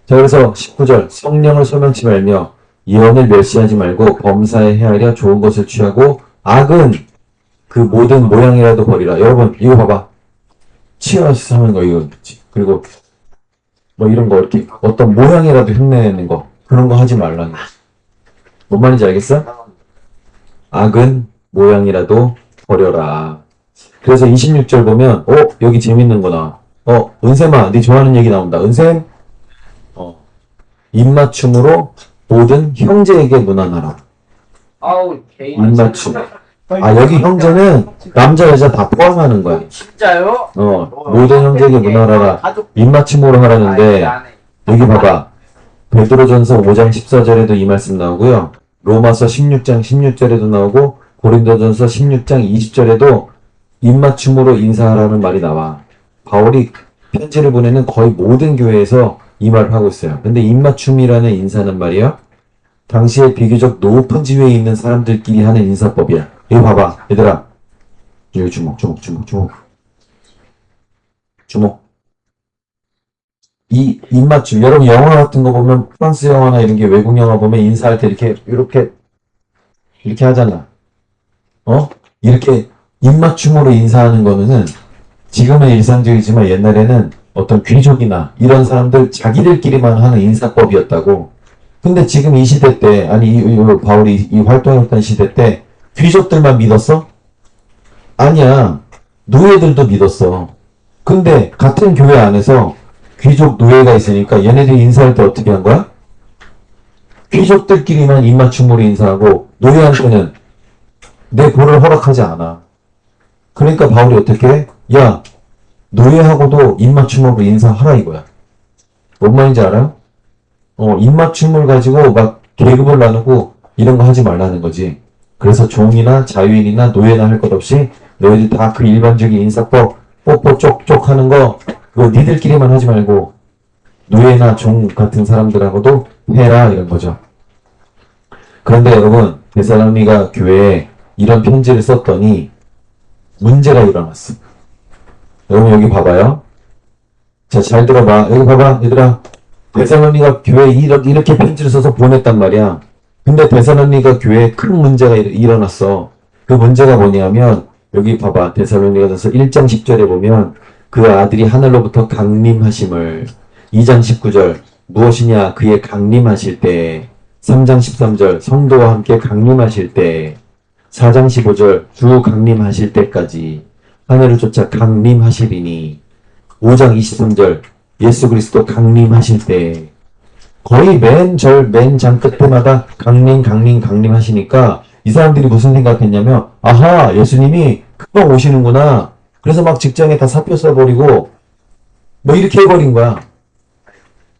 [SPEAKER 1] 자, 그래서 19절 성령을 소명치 말며 예언을 멸시하지 말고 범사에 헤아려 좋은 것을 취하고 악은 그 모든 모양이라도 버리라. 여러분 이거 봐봐. 치어서 하는 거 이거 그리고 뭐 이런 거 이렇게 어떤 모양이라도 흉내내는 거 그런 거 하지 말라는 거. 뭔 말인지 알겠어? 악은 모양이라도 버려라. 그래서 26절 보면 여기 재밌는 거 나와. 은샘아 네 좋아하는 얘기 나온다. 은샘 입맞춤으로 모든 형제에게 문안하라.
[SPEAKER 3] 아우 개인
[SPEAKER 1] 입맞춤. 아 여기 형제는 남자 여자 다 포함하는 거야.
[SPEAKER 3] 진짜요?
[SPEAKER 1] 모든 형제에게 문안하라.
[SPEAKER 3] 가족
[SPEAKER 1] 입맞춤으로 하라는데
[SPEAKER 3] 안 해.
[SPEAKER 1] 여기 봐봐. 베드로전서 5장 14절에도 이 말씀 나오고요. 로마서 16장 16절에도 나오고 고린도전서 16장 20절에도 입맞춤으로 인사하라는 말이 나와. 바울이 편지를 보내는 거의 모든 교회에서 이 말을 하고 있어요. 근데 입맞춤이라는 인사는 말이야. 당시에 비교적 높은 지위에 있는 사람들끼리 하는 인사법이야. 이거 봐봐. 얘들아. 이거 주목. 이 입맞춤. 여러분 영화 같은 거 보면 프랑스 영화나 이런 게 외국 영화 보면 인사할 때 이렇게 하잖아. 이렇게 입맞춤으로 인사하는 거는 지금은 일상적이지만 옛날에는 어떤 귀족이나 이런 사람들 자기들끼리만 하는 인사법이었다고. 근데 지금 이 시대 때, 바울이 이 활동했던 시대 때 귀족들만 믿었어? 아니야. 노예들도 믿었어. 근데 같은 교회 안에서 귀족 노예가 있으니까 얘네들이 인사할 때 어떻게 한 거야? 귀족들끼리만 입맞춤으로 인사하고 노예한테는 내 볼을 허락하지 않아. 그러니까 바울이 어떻게 해? 야, 노예하고도 입맞춤으로 인사하라 이거야. 뭔 말인지 알아요? 입맞춤을 가지고 막 계급을 나누고 이런 거 하지 말라는 거지. 그래서 종이나 자유인이나 노예나 할 것 없이 너희들 다 그 일반적인 인사법 뽀뽀 쪽쪽 하는 거 그거 니들끼리만 하지 말고 노예나 종 같은 사람들하고도 해라 이런 거죠. 그런데 여러분 데살로니가 교회에 이런 편지를 썼더니 문제가 일어났어. 여러분 여기 봐봐요. 자, 잘 들어봐. 여기 봐봐 얘들아. 데살로니가 교회에 이렇게 편지를 써서 보냈단 말이야. 근데 데살로니가 교회에 큰 문제가 일어났어. 그 문제가 뭐냐면 여기 봐봐. 데살로니가전서 1장 10절에 보면 그 아들이 하늘로부터 강림하심을 2장 19절 무엇이냐 그의 강림하실 때 3장 13절 성도와 함께 강림하실 때 4장 15절 주 강림하실 때까지 하늘을 쫓아 강림하시리니 5장 23절 예수 그리스도 강림하실 때 거의 맨 장 끝에마다 강림 하시니까 이 사람들이 무슨 생각했냐면 아하 예수님이 금방 오시는구나. 그래서 막 직장에 다 사표 써버리고 뭐 이렇게 해버린 거야.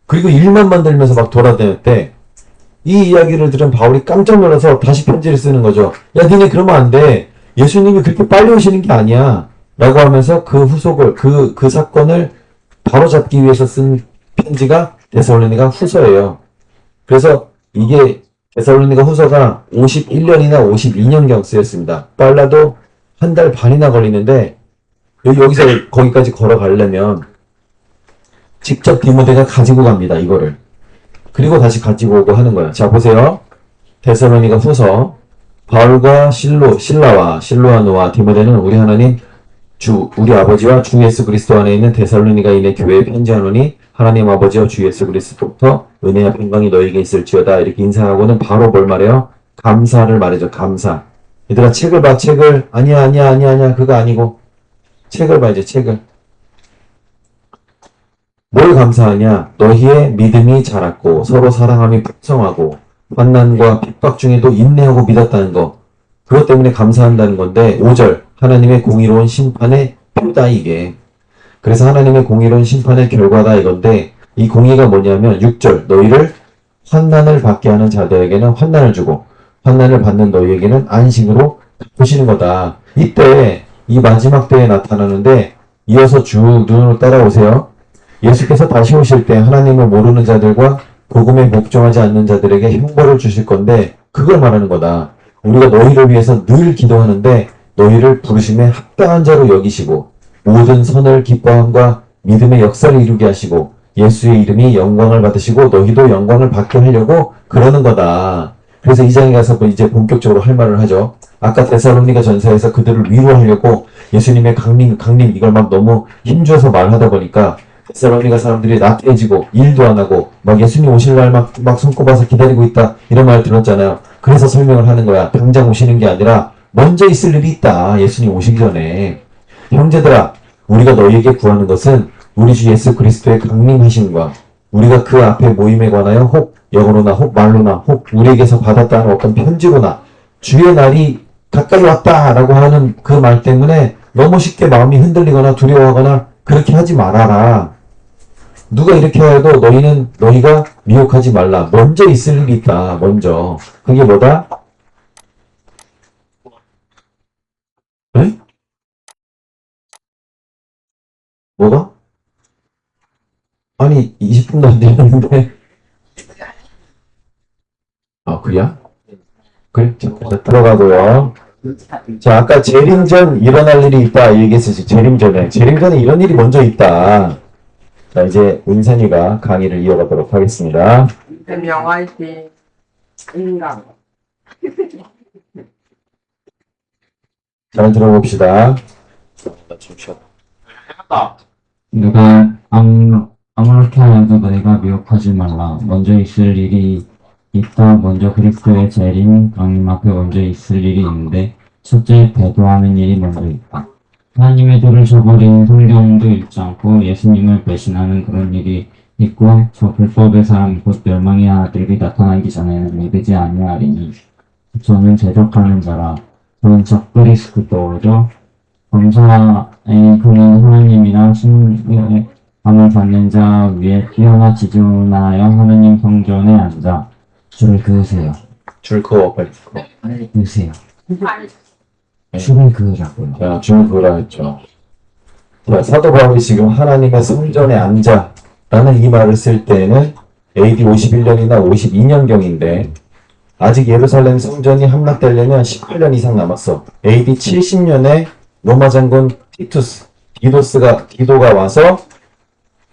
[SPEAKER 1] 그리고 일만 만들면서 막 돌아다녔대. 이 이야기를 들은 바울이 깜짝 놀라서 다시 편지를 쓰는 거죠. 야 니네 그러면 안 돼. 예수님이 그렇게 빨리 오시는 게 아니야. 라고 하면서 그 후속을 그 사건을 바로잡기 위해서 쓴 편지가 데살로니가 후서예요. 그래서 이게 데살로니가 후서가 51년이나 52년경 쓰였습니다. 빨라도 한 달 반이나 걸리는데 여기서 거기까지 걸어가려면 직접 디모데가 가지고 갑니다. 이거를. 그리고 다시 가지고 오고 하는 거예요. 자 보세요. 데살로니가 후서 바울과 실로아노와 디모데는 우리 하나님 우리 아버지와 주 예수 그리스도 안에 있는 데살로니가인의 교회에 편지하노니 하나님 아버지와 주 예수 그리스도부터 은혜와 평강이 너에게 있을지어다. 이렇게 인사하고는 바로 뭘 말해요? 감사를 말해줘. 감사. 얘들아 책을 봐. 책을. 아니야. 그거 아니고 책을 봐. 이제 책을. 뭘 감사하냐? 너희의 믿음이 자랐고 서로 사랑함이 풍성하고 환난과 핍박 중에도 인내하고 믿었다는 거. 그것 때문에 감사한다는 건데 5절 하나님의 공의로운 심판의 표다 이게. 그래서 하나님의 공의로운 심판의 결과다 이건데 이 공의가 뭐냐면 6절 너희를 환난을 받게 하는 자들에게는 환난을 주고 환난을 받는 너희에게는 안식으로 갚으시는 거다. 이때 이 마지막 때에 나타나는데 이어서 쭉 눈으로 따라오세요. 예수께서 다시 오실 때 하나님을 모르는 자들과 복음에 복종하지 않는 자들에게 형벌을 주실 건데 그걸 말하는 거다. 우리가 너희를 위해서 늘 기도하는데 너희를 부르심에 합당한 자로 여기시고 모든 선을 기뻐함과 믿음의 역사를 이루게 하시고 예수의 이름이 영광을 받으시고 너희도 영광을 받게 하려고 그러는 거다. 그래서 2장에 가서 이제 본격적으로 할 말을 하죠. 아까 데살로니가 전서에서 그들을 위로하려고 예수님의 강림 이걸 막 너무 힘줘서 말하다 보니까 데살로니가 사람들이 나태해지고 일도 안 하고 막 예수님 오실 날 막 손꼽아서 기다리고 있다 이런 말 들었잖아요. 그래서 설명을 하는 거야. 당장 오시는 게 아니라 먼저 있을 일이 있다. 예수님 오시기 전에. 형제들아, 우리가 너희에게 구하는 것은 우리 주 예수 그리스도의 강림하심과 우리가 그 앞에 모임에 관하여 혹 영어로나 혹 말로나 혹 우리에게서 받았다는 어떤 편지로나 주의 날이 가까이 왔다라고 하는 그 말 때문에 너무 쉽게 마음이 흔들리거나 두려워하거나 그렇게 하지 말아라. 누가 이렇게 해도 너희가 미혹하지 말라. 먼저 있을 일이 있다. 먼저. 그게 뭐다? 에? 뭐가? 아니 20분도 안 되었는데. 아 그래야? 그래? 자, 들어가고요. 자, 아까 재림전 일어날 일이 있다 얘기했었지. 재림전에 이런 일이 먼저 있다. 자, 이제 은산이가 강의를 이어가도록 하겠습니다.
[SPEAKER 3] 대명 화이팅. 인강.
[SPEAKER 1] 잘 들어봅시다.
[SPEAKER 5] 누가 아무렇게 하여도 너희가 미혹하지 말라. 먼저 있을 일이 있다. 먼저 그리스도의 재림 강림 앞에 먼저 있을 일이 있는데 첫째 배도하는 일이 먼저 있다. 하나님의 도를 저버린 성경도 읽지 않고 예수님을 배신하는 그런 일이 있고 저 불법의 사람 곧 멸망의 아들이 나타나기 전에는 믿지 아니하리니 저는 대적하는 자라. 저는 적그리스도죠. 범사에 그는 하나님이나 신의 감을 받는 자 위에 뛰어나 지존하여 하나님 성전에 앉아 줄을 그으세요.
[SPEAKER 1] 줄 그어 빨리.
[SPEAKER 5] 빨리 그으세요. 줄을 그으라고요.
[SPEAKER 1] 자, 줄 그으라 했죠. 자, 사도 바울이 지금 하나님의 성전에 앉아 라는 이 말을 쓸 때에는 AD 51년이나 52년경인데 아직 예루살렘 성전이 함락되려면 18년 이상 남았어. AD 70년에 로마 장군 디도가 와서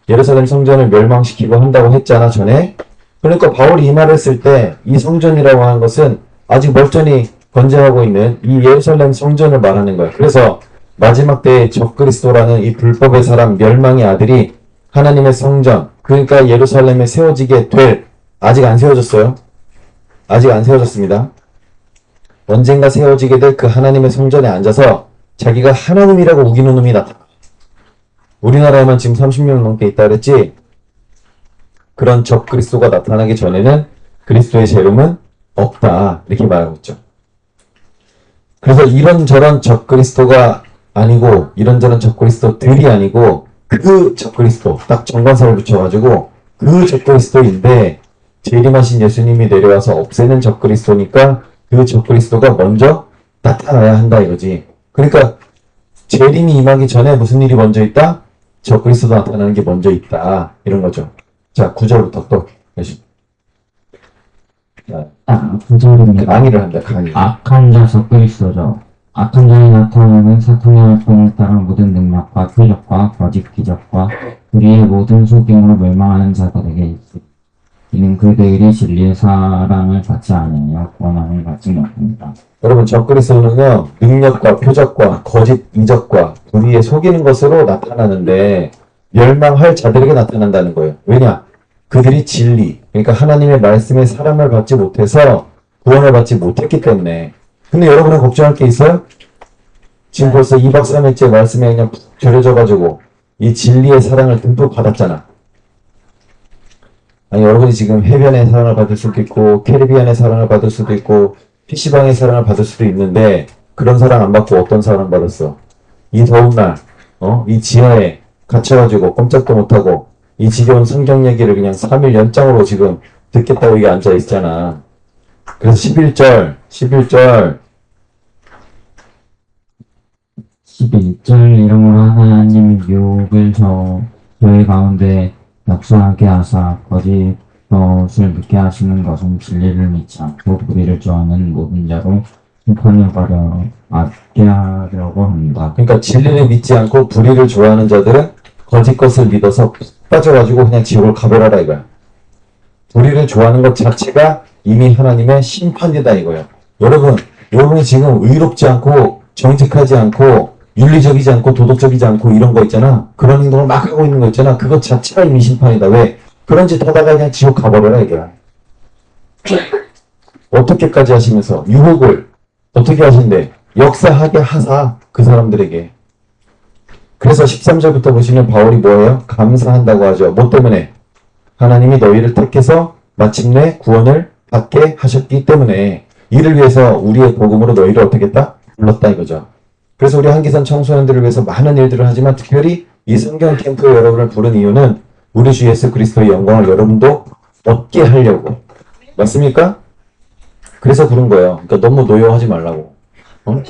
[SPEAKER 1] 예루살렘 성전을 멸망시키고 한다고 했잖아, 전에. 그러니까 바울이 이 말을 쓸 때 이 성전이라고 하는 것은 아직 멀쩡히 건재하고 있는 이 예루살렘 성전을 말하는 거야. 그래서 마지막 때에 적그리스도라는 이 불법의 사람 멸망의 아들이 하나님의 성전, 그러니까 예루살렘에 세워지게 될, 아직 안 세워졌어요. 아직 안 세워졌습니다. 언젠가 세워지게 될 그 하나님의 성전에 앉아서 자기가 하나님이라고 우기는 놈이 나타나. 우리나라에만 지금 30년 넘게 있다 그랬지? 그런 적그리스도가 나타나기 전에는 그리스도의 재림은 없다. 이렇게 말하고 있죠. 그래서 이런저런 적그리스도가 아니고 이런저런 적그리스도들이 아니고 그 적그리스도, 딱 정관사를 붙여가지고 그 적그리스도인데 재림하신 예수님이 내려와서 없애는 적그리스도니까 그 적그리스도가 먼저 나타나야 한다 이거지. 그러니까 재림이 임하기 전에 무슨 일이 먼저 있다? 적그리스도 나타나는 게 먼저 있다. 이런 거죠. 자, 9절부터 또 다시. 자,
[SPEAKER 5] 구절입니다.
[SPEAKER 1] 강의를 한다. 강의.
[SPEAKER 5] 악한 자 적그리스도죠. 악한 자의 나타나는 사탄의 활동을 따라 모든 능력과 표적과 거짓 기적과 우리의 모든 속임으로 멸망하는 자들에게 있으니 이는 그들이 진리의 사랑을 받지 않으며 원함을 받지 못합니다.
[SPEAKER 1] 여러분, 적그리스도는요, 능력과 표적과 거짓 이적과 우리의 속이는 것으로 나타나는데 멸망할 자들에게 나타난다는 거예요. 왜냐? 그들이 진리, 그러니까 하나님의 말씀의 사랑을 받지 못해서 구원을 받지 못했기 때문에. 근데 여러분은 걱정할 게 있어요? 지금 벌써 2박 3일째 말씀에 그냥 푹 절여져가지고 이 진리의 사랑을 듬뿍 받았잖아. 아니, 여러분이 지금 해변의 사랑을 받을 수도 있고 캐리비안의 사랑을 받을 수도 있고 PC방의 사랑을 받을 수도 있는데 그런 사랑 안 받고 어떤 사랑 받았어? 이 더운 날, 이 지하에 갇혀가지고 꼼짝도 못하고 이 지겨운 성경 얘기를 그냥 3일 연장으로 지금 듣겠다고 이게 앉아 있잖아. 그래서 11절
[SPEAKER 5] 11절 이러므로 하나님이 유혹을 저희 가운데 역사하게 하사 거짓 그것을 믿게 하시는 것은 진리를 믿지 않고 불의를 좋아하는 모든 자로 심판을 받게 하려고 합니다.
[SPEAKER 1] 그러니까 진리를 믿지 않고 불의를 좋아하는 자들은 거짓 것을 믿어서 빠져가지고 그냥 지옥을 가버려라 이거야. 불의를 좋아하는 것 자체가 이미 하나님의 심판이다 이거예요. 여러분이 지금 의롭지 않고 정직하지 않고 윤리적이지 않고 도덕적이지 않고 이런 거 있잖아. 그런 행동을 막 하고 있는 거 있잖아. 그것 자체가 이미 심판이다. 왜? 그런 짓 하다가 그냥 지옥 가버려라 이거야. 어떻게까지 하시면서 유혹을 어떻게 하신대? 역사하게 하사 그 사람들에게. 그래서 13절부터 보시면 바울이 뭐예요? 감사한다고 하죠. 뭐 때문에? 하나님이 너희를 택해서 마침내 구원을 받게 하셨기 때문에 이를 위해서 우리의 복음으로 너희를 어떻게 했다? 불렀다 이거죠. 그래서 우리 한기산 청소년들을 위해서 많은 일들을 하지만 특별히 이 성경 캠프에 여러분을 부른 이유는 우리 주 예수 그리스도의 영광을 여러분도 얻게 하려고. 맞습니까? 그래서 부른 거예요. 그러니까 너무 노여하지 말라고. 어?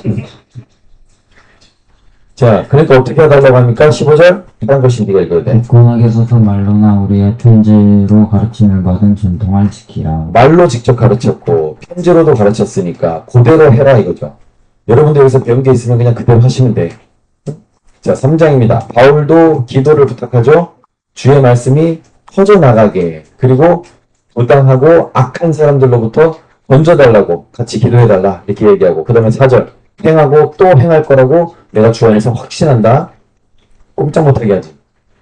[SPEAKER 1] 자, 그러니까 어떻게 해달라고 합니까? 15절? 이런 것이 네가 읽어야 돼.
[SPEAKER 5] 굳건하게 서서 말로나 우리의 편지로 가르침을 받은 전통을 지키라.
[SPEAKER 1] 말로 직접 가르쳤고 편지로도 가르쳤으니까 그대로 해라 이거죠. 여러분들 여기서 배운 게 있으면 그냥 그대로 하시면 돼. 자, 3장입니다. 바울도 기도를 부탁하죠. 주의 말씀이 퍼져나가게, 그리고 부당하고 악한 사람들로부터 건져달라고 같이 기도해달라 이렇게 얘기하고, 그 다음에 4절 행하고 또 행할 거라고 내가 주 안에서 확신한다. 꼼짝 못하게 하지.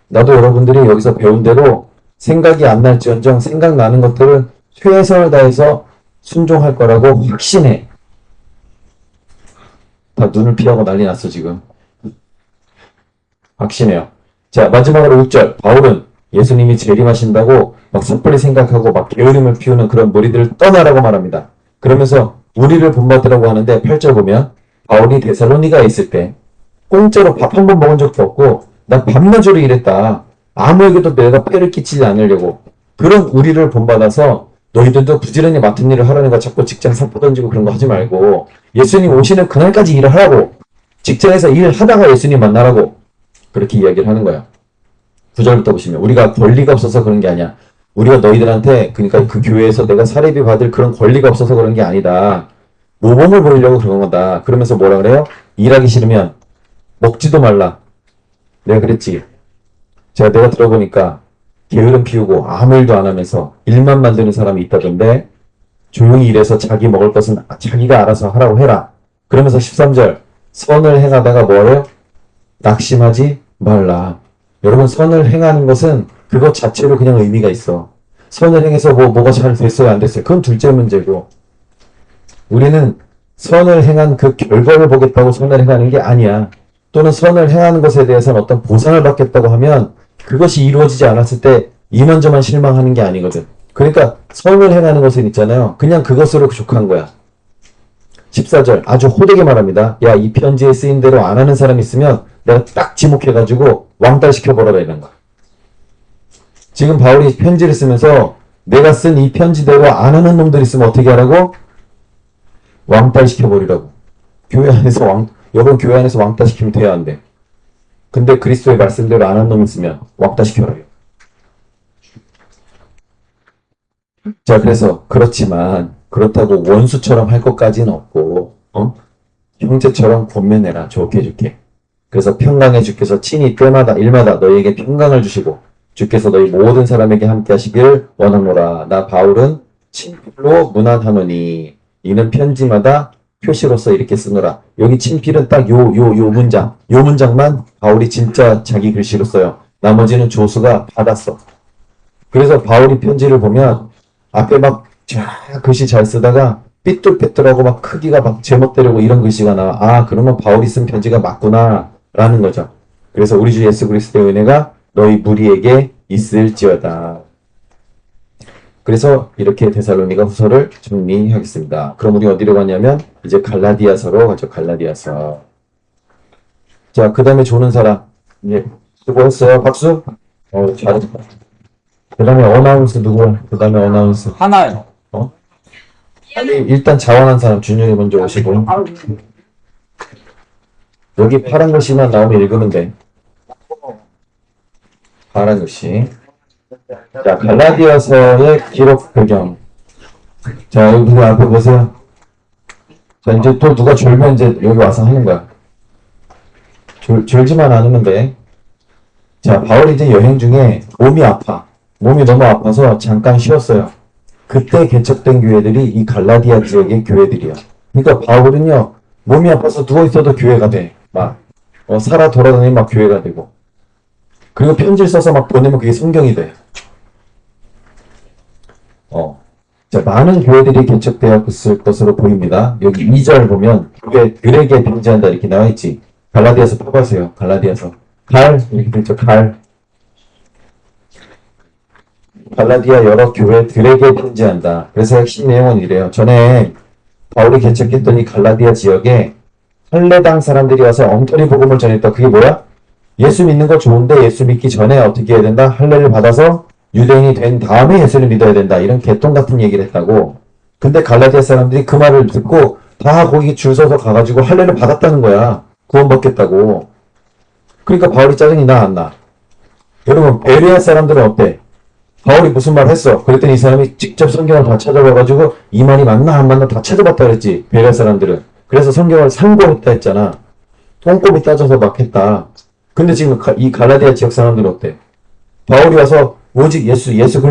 [SPEAKER 1] 나도 여러분들이 여기서 배운 대로 생각이 안 날지언정 생각나는 것들은 최선을 다해서 순종할 거라고 확신해. 다 눈을 피하고 난리 났어 지금. 확신해요. 자, 마지막으로 6절. 바울은 예수님이 재림하신다고 막 섣불리 생각하고 막 게으름을 피우는 그런 무리들을 떠나라고 말합니다. 그러면서 우리를 본받으라고 하는데 8절 보면 바울이 데살로니가에 있을 때 공짜로 밥 한 번 먹은 적도 없고 나 밤낮으로 일했다. 아무에게도 내가 폐를 끼치지 않으려고. 그런 우리를 본받아서 너희들도 부지런히 맡은 일을 하라는 거 자꾸 직장 사포 던지고 그런 거 하지 말고 예수님 오시는 그날까지 일을 하라고. 직장에서 일하다가 예수님 만나라고. 그렇게 이야기를 하는 거야. 9절부터 보시면 우리가 권리가 없어서 그런 게 아니야. 우리가 너희들한테 그러니까 그 교회에서 내가 사례비 받을 그런 권리가 없어서 그런 게 아니다. 모범을 보이려고 그런 거다. 그러면서 뭐라 그래요? 일하기 싫으면 먹지도 말라. 내가 그랬지. 내가 들어보니까 게으름 피우고 아무 일도 안 하면서 일만 만드는 사람이 있다던데 조용히 일해서 자기 먹을 것은 자기가 알아서 하라고 해라. 그러면서 13절 선을 행하다가 뭐래요? 낙심하지 말라. 여러분 선을 행하는 것은 그것 자체로 그냥 의미가 있어. 선을 행해서 뭐가 잘 됐어요 안 됐어요 그건 둘째 문제고 우리는 선을 행한 그 결과를 보겠다고 선을 행하는 게 아니야. 또는 선을 행하는 것에 대해서는 어떤 보상을 받겠다고 하면 그것이 이루어지지 않았을 때 이만저만 실망하는 게 아니거든. 그러니까 선을 행하는 것은 있잖아요. 그냥 그것으로 족한 거야. 14절 아주 호되게 말합니다. 야, 이 편지에 쓰인 대로 안 하는 사람 있으면 내가 딱 지목해가지고 왕따시켜버려라 이런 거. 지금 바울이 편지를 쓰면서 내가 쓴 이 편지대로 안 하는 놈들 있으면 어떻게 하라고? 왕따시켜버리라고. 여러분 교회 안에서 왕따시키면 돼야 안 돼. 근데 그리스도의 말씀대로 안 한 놈 있으면 왕따시켜라요. 자, 그래서 그렇지만 그렇다고 원수처럼 할 것까지는 없고 형제처럼 권면해라. 좋게 해줄게. 그래서 평강의 주께서 친히 때마다 일마다 너희에게 평강을 주시고 주께서 너희 모든 사람에게 함께 하시길 원하노라. 나 바울은 친필로 문안하노니 이는 편지마다 표시로서 이렇게 쓰노라. 여기 친필은 딱 요 문장만 바울이 진짜 자기 글씨로 써요. 나머지는 조수가 받았어. 그래서 바울이 편지를 보면 앞에 막 글씨 잘 쓰다가 삐뚤빼뚤하고 막 크기가 막 제멋대로고 이런 글씨가 나와. 아, 그러면 바울이 쓴 편지가 맞구나 라는 거죠. 그래서 우리 주 예수 그리스도의 은혜가 너희 무리에게 있을지어다. 그래서 이렇게 데살로니가 후서를 정리하겠습니다. 그럼 우리 어디로 가냐면 이제 갈라디아서로 가죠. 갈라디아서. 자, 그 다음에 조는 사람. 예, 수고했어요. 박수. 잘했다. 그 다음에 어나운스 누구? 그 다음에 어나운스.
[SPEAKER 3] 하나요.
[SPEAKER 1] 아니, 일단 자원한 사람 준영이 먼저 오시고. 여기 파란 글씨만 나오면 읽으면 돼. 파란 글씨. 자, 갈라디아서의 기록 배경. 자, 여기 앞에 보세요. 자, 이제 또 누가 졸면 이제 여기 와서 하는 거야. 졸지만 않으면 돼. 자, 바울이 이제 여행 중에 몸이 아파. 몸이 너무 아파서 잠깐 쉬었어요. 그때 개척된 교회들이 이 갈라디아 지역의 교회들이야. 그러니까 바울은요, 몸이 아파서 누워있어도 교회가 돼. 막, 살아 돌아다니면 막 교회가 되고. 그리고 편지를 써서 막 보내면 그게 성경이 돼. 자, 많은 교회들이 개척되었을 것으로 보입니다. 여기 2절 보면, 글에게 등재한다 이렇게 나와있지. 갈라디아서 펴보세요. 갈라디아서. 이렇게 되죠. 갈라디아 여러 교회들에게 편지한다. 그래서 핵심 내용은 이래요. 전에 바울이 개척했더니 갈라디아 지역에 할례당 사람들이 와서 엉터리 복음을 전했다. 그게 뭐야? 예수 믿는 거 좋은데 예수 믿기 전에 어떻게 해야 된다? 할례를 받아서 유대인이 된 다음에 예수를 믿어야 된다. 이런 개똥 같은 얘기를 했다고. 근데 갈라디아 사람들이 그 말을 듣고 다 거기 줄 서서 가가지고 할례를 받았다는 거야. 구원받겠다고. 그러니까 바울이 짜증이 나, 안 나? 여러분, 베레아 사람들은 어때? 바울이 무슨 말 했어? 그랬더니 이 사람이 직접 성경을 다 찾아봐가지고 이 말이 맞나 안 맞나 다 찾아봤다 그랬지. 베레아 사람들은. 그래서 성경을 참고했다 했잖아. 꼼꼼히 따져서 막 했다. 근데 지금 이 갈라디아 지역 사람들은 어때? 바울이 와서 오직 예수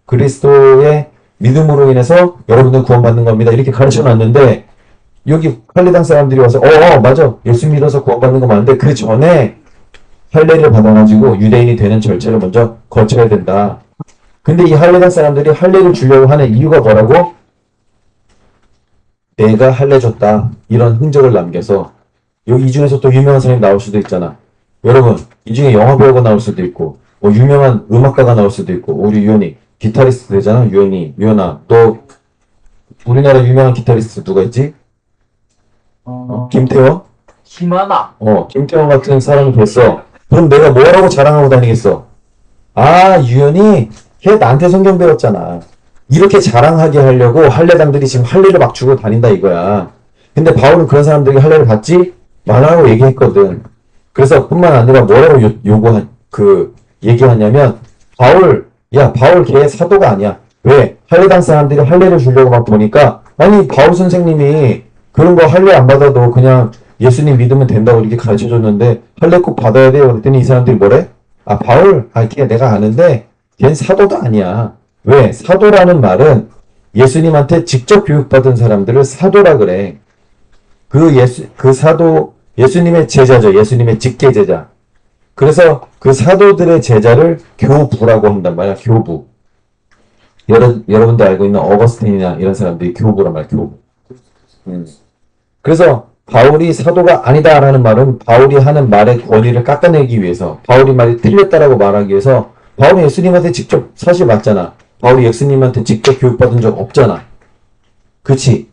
[SPEAKER 1] 그리스도의 믿음으로 인해서 여러분들 구원받는 겁니다. 이렇게 가르쳐놨는데 여기 할례당 사람들이 와서 맞아. 예수 믿어서 구원받는 거 맞는데 그 전에 할례를 받아가지고 유대인이 되는 절차를 먼저 거쳐야 된다. 근데 이 할례당 사람들이 할례를 주려고 하는 이유가 뭐라고? 내가 할례 줬다. 이런 흔적을 남겨서 여기 이 중에서 또 유명한 사람이 나올 수도 있잖아. 여러분, 이 중에 영화 배우가 나올 수도 있고 뭐 유명한 음악가가 나올 수도 있고 우리 유연이 기타리스트 되잖아. 유연아. 너 우리나라 유명한 기타리스트 누가 있지? 김태원?
[SPEAKER 3] 심하다.
[SPEAKER 1] 김태원 같은 사람이 됐어. 그럼 내가 뭐라고 자랑하고 다니겠어? 유연이 걔 나한테 성경 배웠잖아. 이렇게 자랑하게 하려고 할례당들이 지금 할례를 막 주고 다닌다 이거야. 근데 바울은 그런 사람들이 할례를 받지 말라고 얘기했거든. 그래서 뿐만 아니라 뭐라고 얘기하냐면 바울 걔 사도가 아니야. 왜? 할례당 사람들이 할례를 주려고 막 보니까 아니 바울 선생님이 그런 거 할례 안 받아도 그냥 예수님 믿으면 된다고 이렇게 가르쳐줬는데 할례 꼭 받아야 돼요. 그랬더니 이 사람들이 뭐래? 바울, 걔 내가 아는데 걔는 사도도 아니야. 왜? 사도라는 말은 예수님한테 직접 교육받은 사람들을 사도라 그래. 예수님의 제자죠. 예수님의 직계 제자. 그래서 그 사도들의 제자를 교부라고 한단 말이야. 교부. 여러분도 알고 있는 어거스틴이나 이런 사람들이 교부란 말이야. 교부. 그래서 바울이 사도가 아니다라는 말은 바울이 하는 말의 권위를 깎아내기 위해서, 바울이 말이 틀렸다라고 말하기 위해서, 바울이 예수님한테 직접 사실 맞잖아. 바울이 예수님한테 직접 교육받은 적 없잖아. 그치?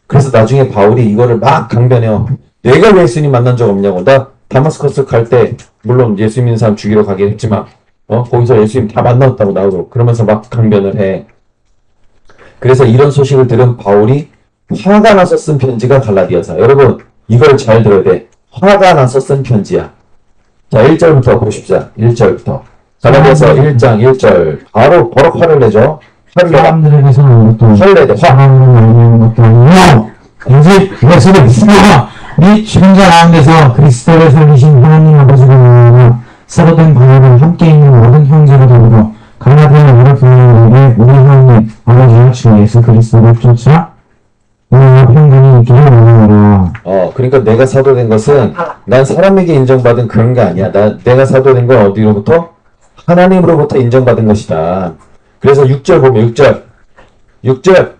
[SPEAKER 1] 그래서 나중에 바울이 이거를 막 강변해요. 내가 왜 예수님 만난 적 없냐고. 나 다마스커스 갈 때 물론 예수 믿는 사람 죽이러 가긴 했지만 거기서 예수님 다 만났다고 나오고 그러면서 막 강변을 해. 그래서 이런 소식을 들은 바울이 화가 나서 쓴 편지가 갈라디아서. 여러분 이걸 잘 들어야 돼. 화가 나서 쓴 편지야. 자 1절부터 보십시오. 1절부터 갈라디아서 1장 1절 바로 버럭 화를 내죠. 화를 내라.
[SPEAKER 5] 사람들에게서는 것도
[SPEAKER 1] 화를 내야 돼. 화.
[SPEAKER 5] 사람으로 말미암은 것도 아니요 오직 그것을 믿습니다. 및 죽은 자 가운데서 그리스도를 살리신 하나님 아버지가 말하며 새로된 방법을 함께 있는 모든 형제를 더불어 갈라디아 여러 교회들에게 우리 하나님 아버지와 주 예수 그리스도를 쫓아 우리와 평강이 있기를 원하노라.
[SPEAKER 1] 그러니까 내가 사도된 것은 난 사람에게 인정받은 그런 게 아니야. 내가 사도된 건 어디로부터? 하나님으로부터 인정받은 것이다. 그래서 6절 보면 6절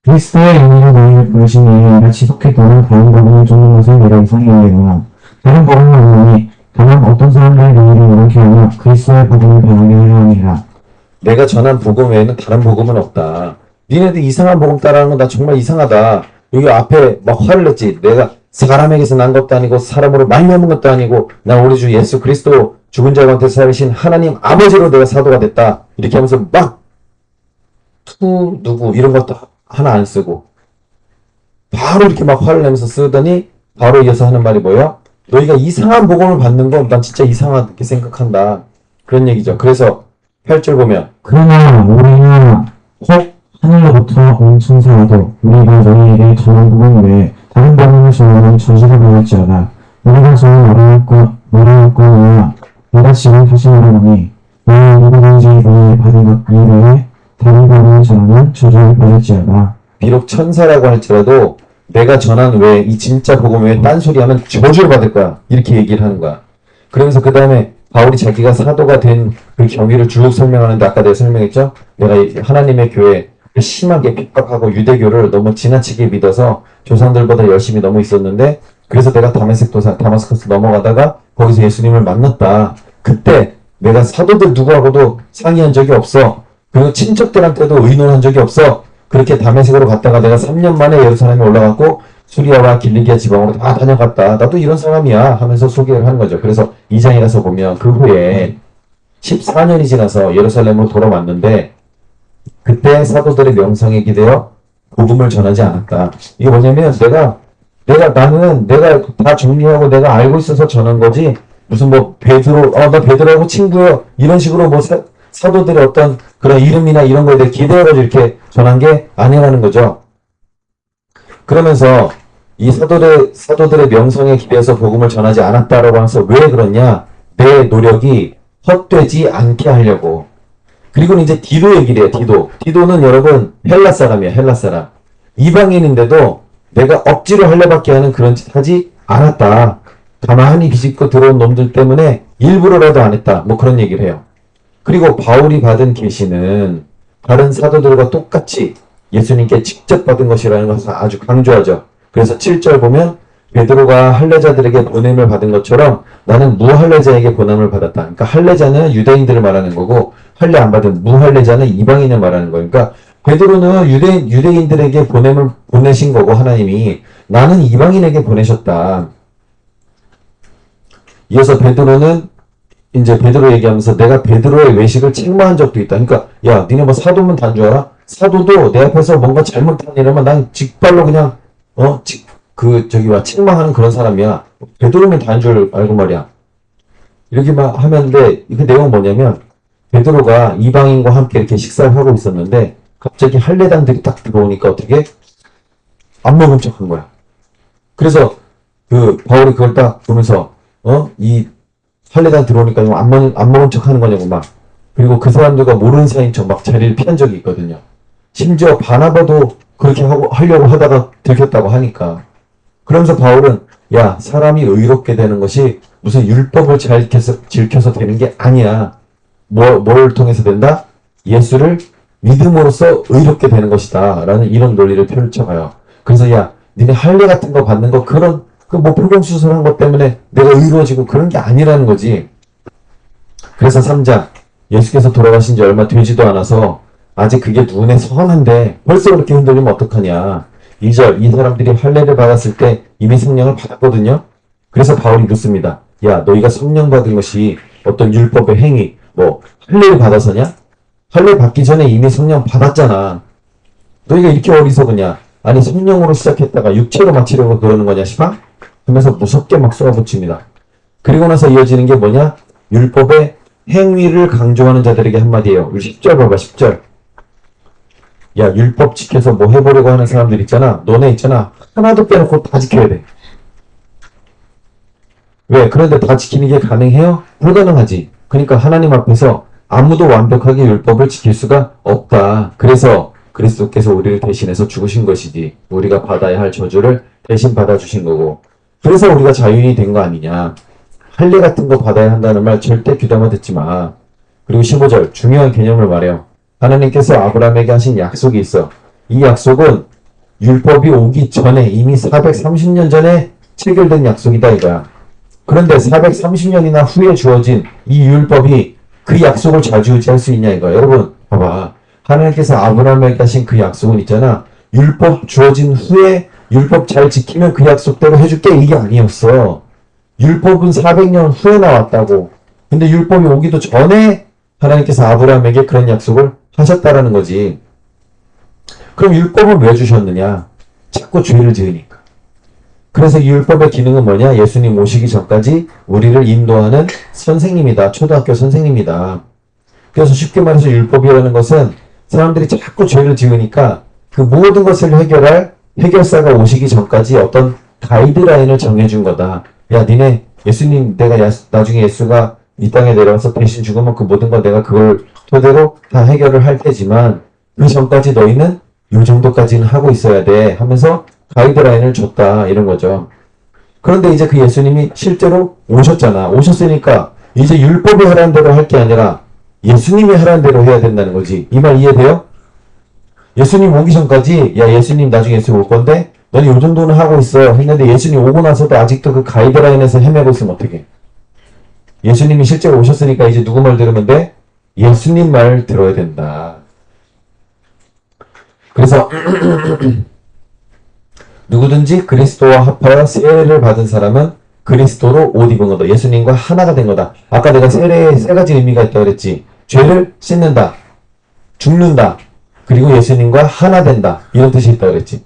[SPEAKER 5] 그리스도의 영으로 너희를 부르신 이에 이같이 속했다는 다른 복음을 쫓는 것을 내가 이상히 여기구나. 다른 복음은 없나니 다만 어떤 사람들이 너희를 이렇게 하며 그리스도의 복음을 변하게 하려 함이라.
[SPEAKER 1] 내가 전한 복음 외에는 다른 복음은 없다. 니네들 이상한 복음 따라하는 건 나 정말 이상하다. 여기 앞에 막 화를 냈지. 내가 사람에게서 난 것도 아니고 사람으로 말미암은 것도 아니고 난 우리 주 예수 그리스도 죽은 자 가운데 살으신 하나님 아버지로 내가 사도가 됐다. 이렇게 하면서 막 누구 이런 것도 하나 안 쓰고 바로 이렇게 막 화를 내면서 쓰더니 바로 이어서 하는 말이 뭐야? 너희가 이상한 복음을 받는 건 난 진짜 이상하게 생각한다. 그런 얘기죠. 그래서 8절 보면
[SPEAKER 5] 그러나 우리가 혹 하늘로부터 온 천사라도 우리가 너희에게 전한 복음 외에 다른 복음을 전하면 저주를 받을지어다. 우리가 전한 말하였거니와 내가 지금 다시 말하노니 너희 누구든지 너희 받은 것 이외에 다른 복음을 전하면 저주를 받을지어다.
[SPEAKER 1] 비록 천사라고 할지라도 내가 전한 외에 이 진짜 복음 외에 딴소리 하면 저주를 받을 거야. 이렇게 얘기를 하는 거야. 그러면서 그 다음에 바울이 자기가 사도가 된 그 경위를 쭉 설명하는데 아까 내가 설명했죠? 내가 하나님의 교회 심하게 핍박하고 유대교를 너무 지나치게 믿어서 조상들보다 열심히 너무 있었는데 그래서 내가 다마스커스 넘어가다가 거기서 예수님을 만났다. 그때 내가 사도들 누구하고도 상의한 적이 없어. 그리고 친척들한테도 의논한 적이 없어. 그렇게 다메섹으로 갔다가 내가 3년 만에 예루살렘에 올라갔고 수리아와 길리기아 지방으로 다 다녀갔다. 나도 이런 사람이야 하면서 소개를 하는 거죠. 그래서 2장이라서 보면 그 후에 14년이 지나서 예루살렘으로 돌아왔는데 그때 사도들의 명성에 기대어 복음을 전하지 않았다. 이게 뭐냐면 나는 내가 다 정리하고 내가 알고 있어서 전한 거지 무슨 뭐 베드로 나 베드로하고 친구요 이런 식으로 뭐 사도들의 어떤 그런 이름이나 이런 거에 대해 기대어가지고 이렇게 전한 게 아니라는 거죠. 그러면서 이 사도들의 명성에 기대어서 복음을 전하지 않았다라고 하면서 왜 그러냐? 내 노력이 헛되지 않게 하려고. 그리고 이제 디도 얘기를 해요. 디도는 여러분 헬라 사람이야. 헬라 사람. 이방인인데도 내가 억지로 하려밖에 하는 그런 짓 하지 않았다. 가만히 비집고 들어온 놈들 때문에 일부러라도 안 했다. 뭐 그런 얘기를 해요. 그리고 바울이 받은 계시는 다른 사도들과 똑같이 예수님께 직접 받은 것이라는 것을 아주 강조하죠. 그래서 7절 보면 베드로가 할례자들에게 보냄을 받은 것처럼 나는 무할례자에게 보냄을 받았다. 그러니까 할례자는 유대인들을 말하는 거고 할례 안 받은 무할례자는 이방인을 말하는 거예요. 그러니까 베드로는 유대인들에게 보냄을 보내신 거고 하나님이 나는 이방인에게 보내셨다. 이어서 베드로는 이제 베드로 얘기하면서 내가 베드로의 외식을 책망한 적도 있다. 그러니까 야 니네 뭐 사도면 단 줄 알아? 사도도 내 앞에서 뭔가 잘못한 일이라면 난 직발로 그냥 책망하는 그런 사람이야. 베드로면 다인 줄 알고 말이야. 이렇게 막 하면데, 그 내용은 뭐냐면, 베드로가 이방인과 함께 이렇게 식사를 하고 있었는데, 갑자기 할례단들이 딱 들어오니까 어떻게? 안 먹은 척 한 거야. 그래서, 바울이 그걸 딱 보면서, 이 할례단 들어오니까 안 먹은 척 하는 거냐고 막. 그리고 그 사람들과 모르는 사이인 척 막 자리를 피한 적이 있거든요. 심지어 바나바도 그렇게 하려고 하다가 들켰다고 하니까. 그러면서 바울은 야 사람이 의롭게 되는 것이 무슨 율법을 잘 지켜서 되는 게 아니야. 뭘 통해서 된다? 예수를 믿음으로써 의롭게 되는 것이다. 라는 이런 논리를 펼쳐가요. 그래서 야 니네 할례 같은 거 받는 거 그런 뭐 포경수술한 것 때문에 내가 의로워지고 그런 게 아니라는 거지. 그래서 3장 예수께서 돌아가신 지 얼마 되지도 않아서 아직 그게 눈에 선한데 벌써 그렇게 흔들리면 어떡하냐. 2절 이 사람들이 할례를 받았을 때 이미 성령을 받았거든요. 그래서 바울이 묻습니다. 야 너희가 성령 받은 것이 어떤 율법의 행위 뭐 할례를 받아서냐? 할례 받기 전에 이미 성령 받았잖아. 너희가 이렇게 어리석으냐? 아니 성령으로 시작했다가 육체로 마치려고 그러는 거냐 시방? 하면서 무섭게 막 쏘아붙입니다. 그리고 나서 이어지는 게 뭐냐? 율법의 행위를 강조하는 자들에게 한마디예요. 10절 봐봐 10절. 야 율법 지켜서 뭐 해보려고 하는 사람들 있잖아. 너네 있잖아. 하나도 빼놓고 다 지켜야 돼. 왜? 그런데 다 지키는 게 가능해요? 불가능하지. 그러니까 하나님 앞에서 아무도 완벽하게 율법을 지킬 수가 없다. 그래서 그리스도께서 우리를 대신해서 죽으신 것이지. 우리가 받아야 할 저주를 대신 받아주신 거고. 그래서 우리가 자유인이 된 거 아니냐. 할례 같은 거 받아야 한다는 말 절대 귀담아 듣지 마. 그리고 15절 중요한 개념을 말해요. 하나님께서 아브라함에게 하신 약속이 있어. 이 약속은 율법이 오기 전에 이미 430년 전에 체결된 약속이다 이거야. 그런데 430년이나 후에 주어진 이 율법이 그 약속을 좌지우지할 수 있냐 이거야. 여러분 봐봐. 하나님께서 아브라함에게 하신 그 약속은 있잖아. 율법 주어진 후에 율법 잘 지키면 그 약속대로 해줄게 이게 아니었어. 율법은 400년 후에 나왔다고. 근데 율법이 오기도 전에 하나님께서 아브라함에게 그런 약속을 하셨다라는 거지. 그럼 율법은 왜 주셨느냐? 자꾸 죄를 지으니까. 그래서 이 율법의 기능은 뭐냐? 예수님 오시기 전까지 우리를 인도하는 선생님이다. 초등학교 선생님이다. 그래서 쉽게 말해서 율법이라는 것은 사람들이 자꾸 죄를 지으니까 그 모든 것을 해결할 해결사가 오시기 전까지 어떤 가이드라인을 정해준 거다. 야, 니네 예수님, 내가 나중에 예수가 이 땅에 내려와서 대신 죽으면 그 모든 거 내가 그걸 토대로 다 해결을 할 테지만 그 전까지 너희는 요 정도까지는 하고 있어야 돼 하면서 가이드라인을 줬다 이런 거죠. 그런데 이제 그 예수님이 실제로 오셨잖아. 오셨으니까 이제 율법이 하라는 대로 할 게 아니라 예수님이 하라는 대로 해야 된다는 거지. 이 말 이해돼요? 예수님 오기 전까지 야 예수님 나중에 예수 올 건데 너는 요 정도는 하고 있어 했는데 예수님 오고 나서도 아직도 그 가이드라인에서 헤매고 있으면 어떡해. 예수님이 실제로 오셨으니까 이제 누구 말 들으면 돼? 예수님 말 들어야 된다. 그래서 누구든지 그리스도와 합하여 세례를 받은 사람은 그리스도로 옷 입은 거다. 예수님과 하나가 된 거다. 아까 내가 세례에 세 가지 의미가 있다고 그랬지. 죄를 씻는다. 죽는다. 그리고 예수님과 하나 된다. 이런 뜻이 있다고 그랬지.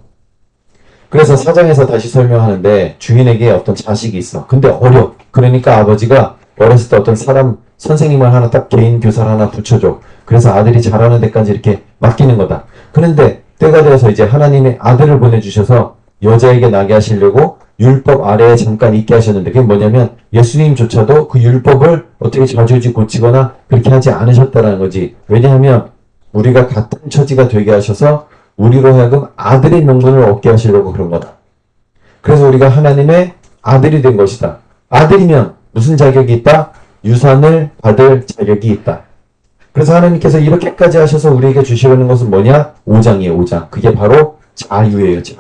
[SPEAKER 1] 그래서 사장에서 다시 설명하는데 주인에게 어떤 자식이 있어. 근데 어려. 그러니까 아버지가 어렸을 때 어떤 사람 선생님을 하나 딱 개인 교사를 하나 붙여줘. 그래서 아들이 잘하는 데까지 이렇게 맡기는 거다. 그런데 때가 되어서 이제 하나님의 아들을 보내주셔서 여자에게 나게 하시려고 율법 아래에 잠깐 있게 하셨는데 그게 뭐냐면 예수님조차도 그 율법을 어떻게 자주지 고치거나 그렇게 하지 않으셨다는 거지. 왜냐하면 우리가 같은 처지가 되게 하셔서 우리로 하여금 아들의 명분을 얻게 하시려고 그런 거다. 그래서 우리가 하나님의 아들이 된 것이다. 아들이면 무슨 자격이 있다? 유산을 받을 자격이 있다. 그래서 하나님께서 이렇게까지 하셔서 우리에게 주시려는 것은 뭐냐? 5장이에요, 5장. 그게 바로 자유예요, 자유.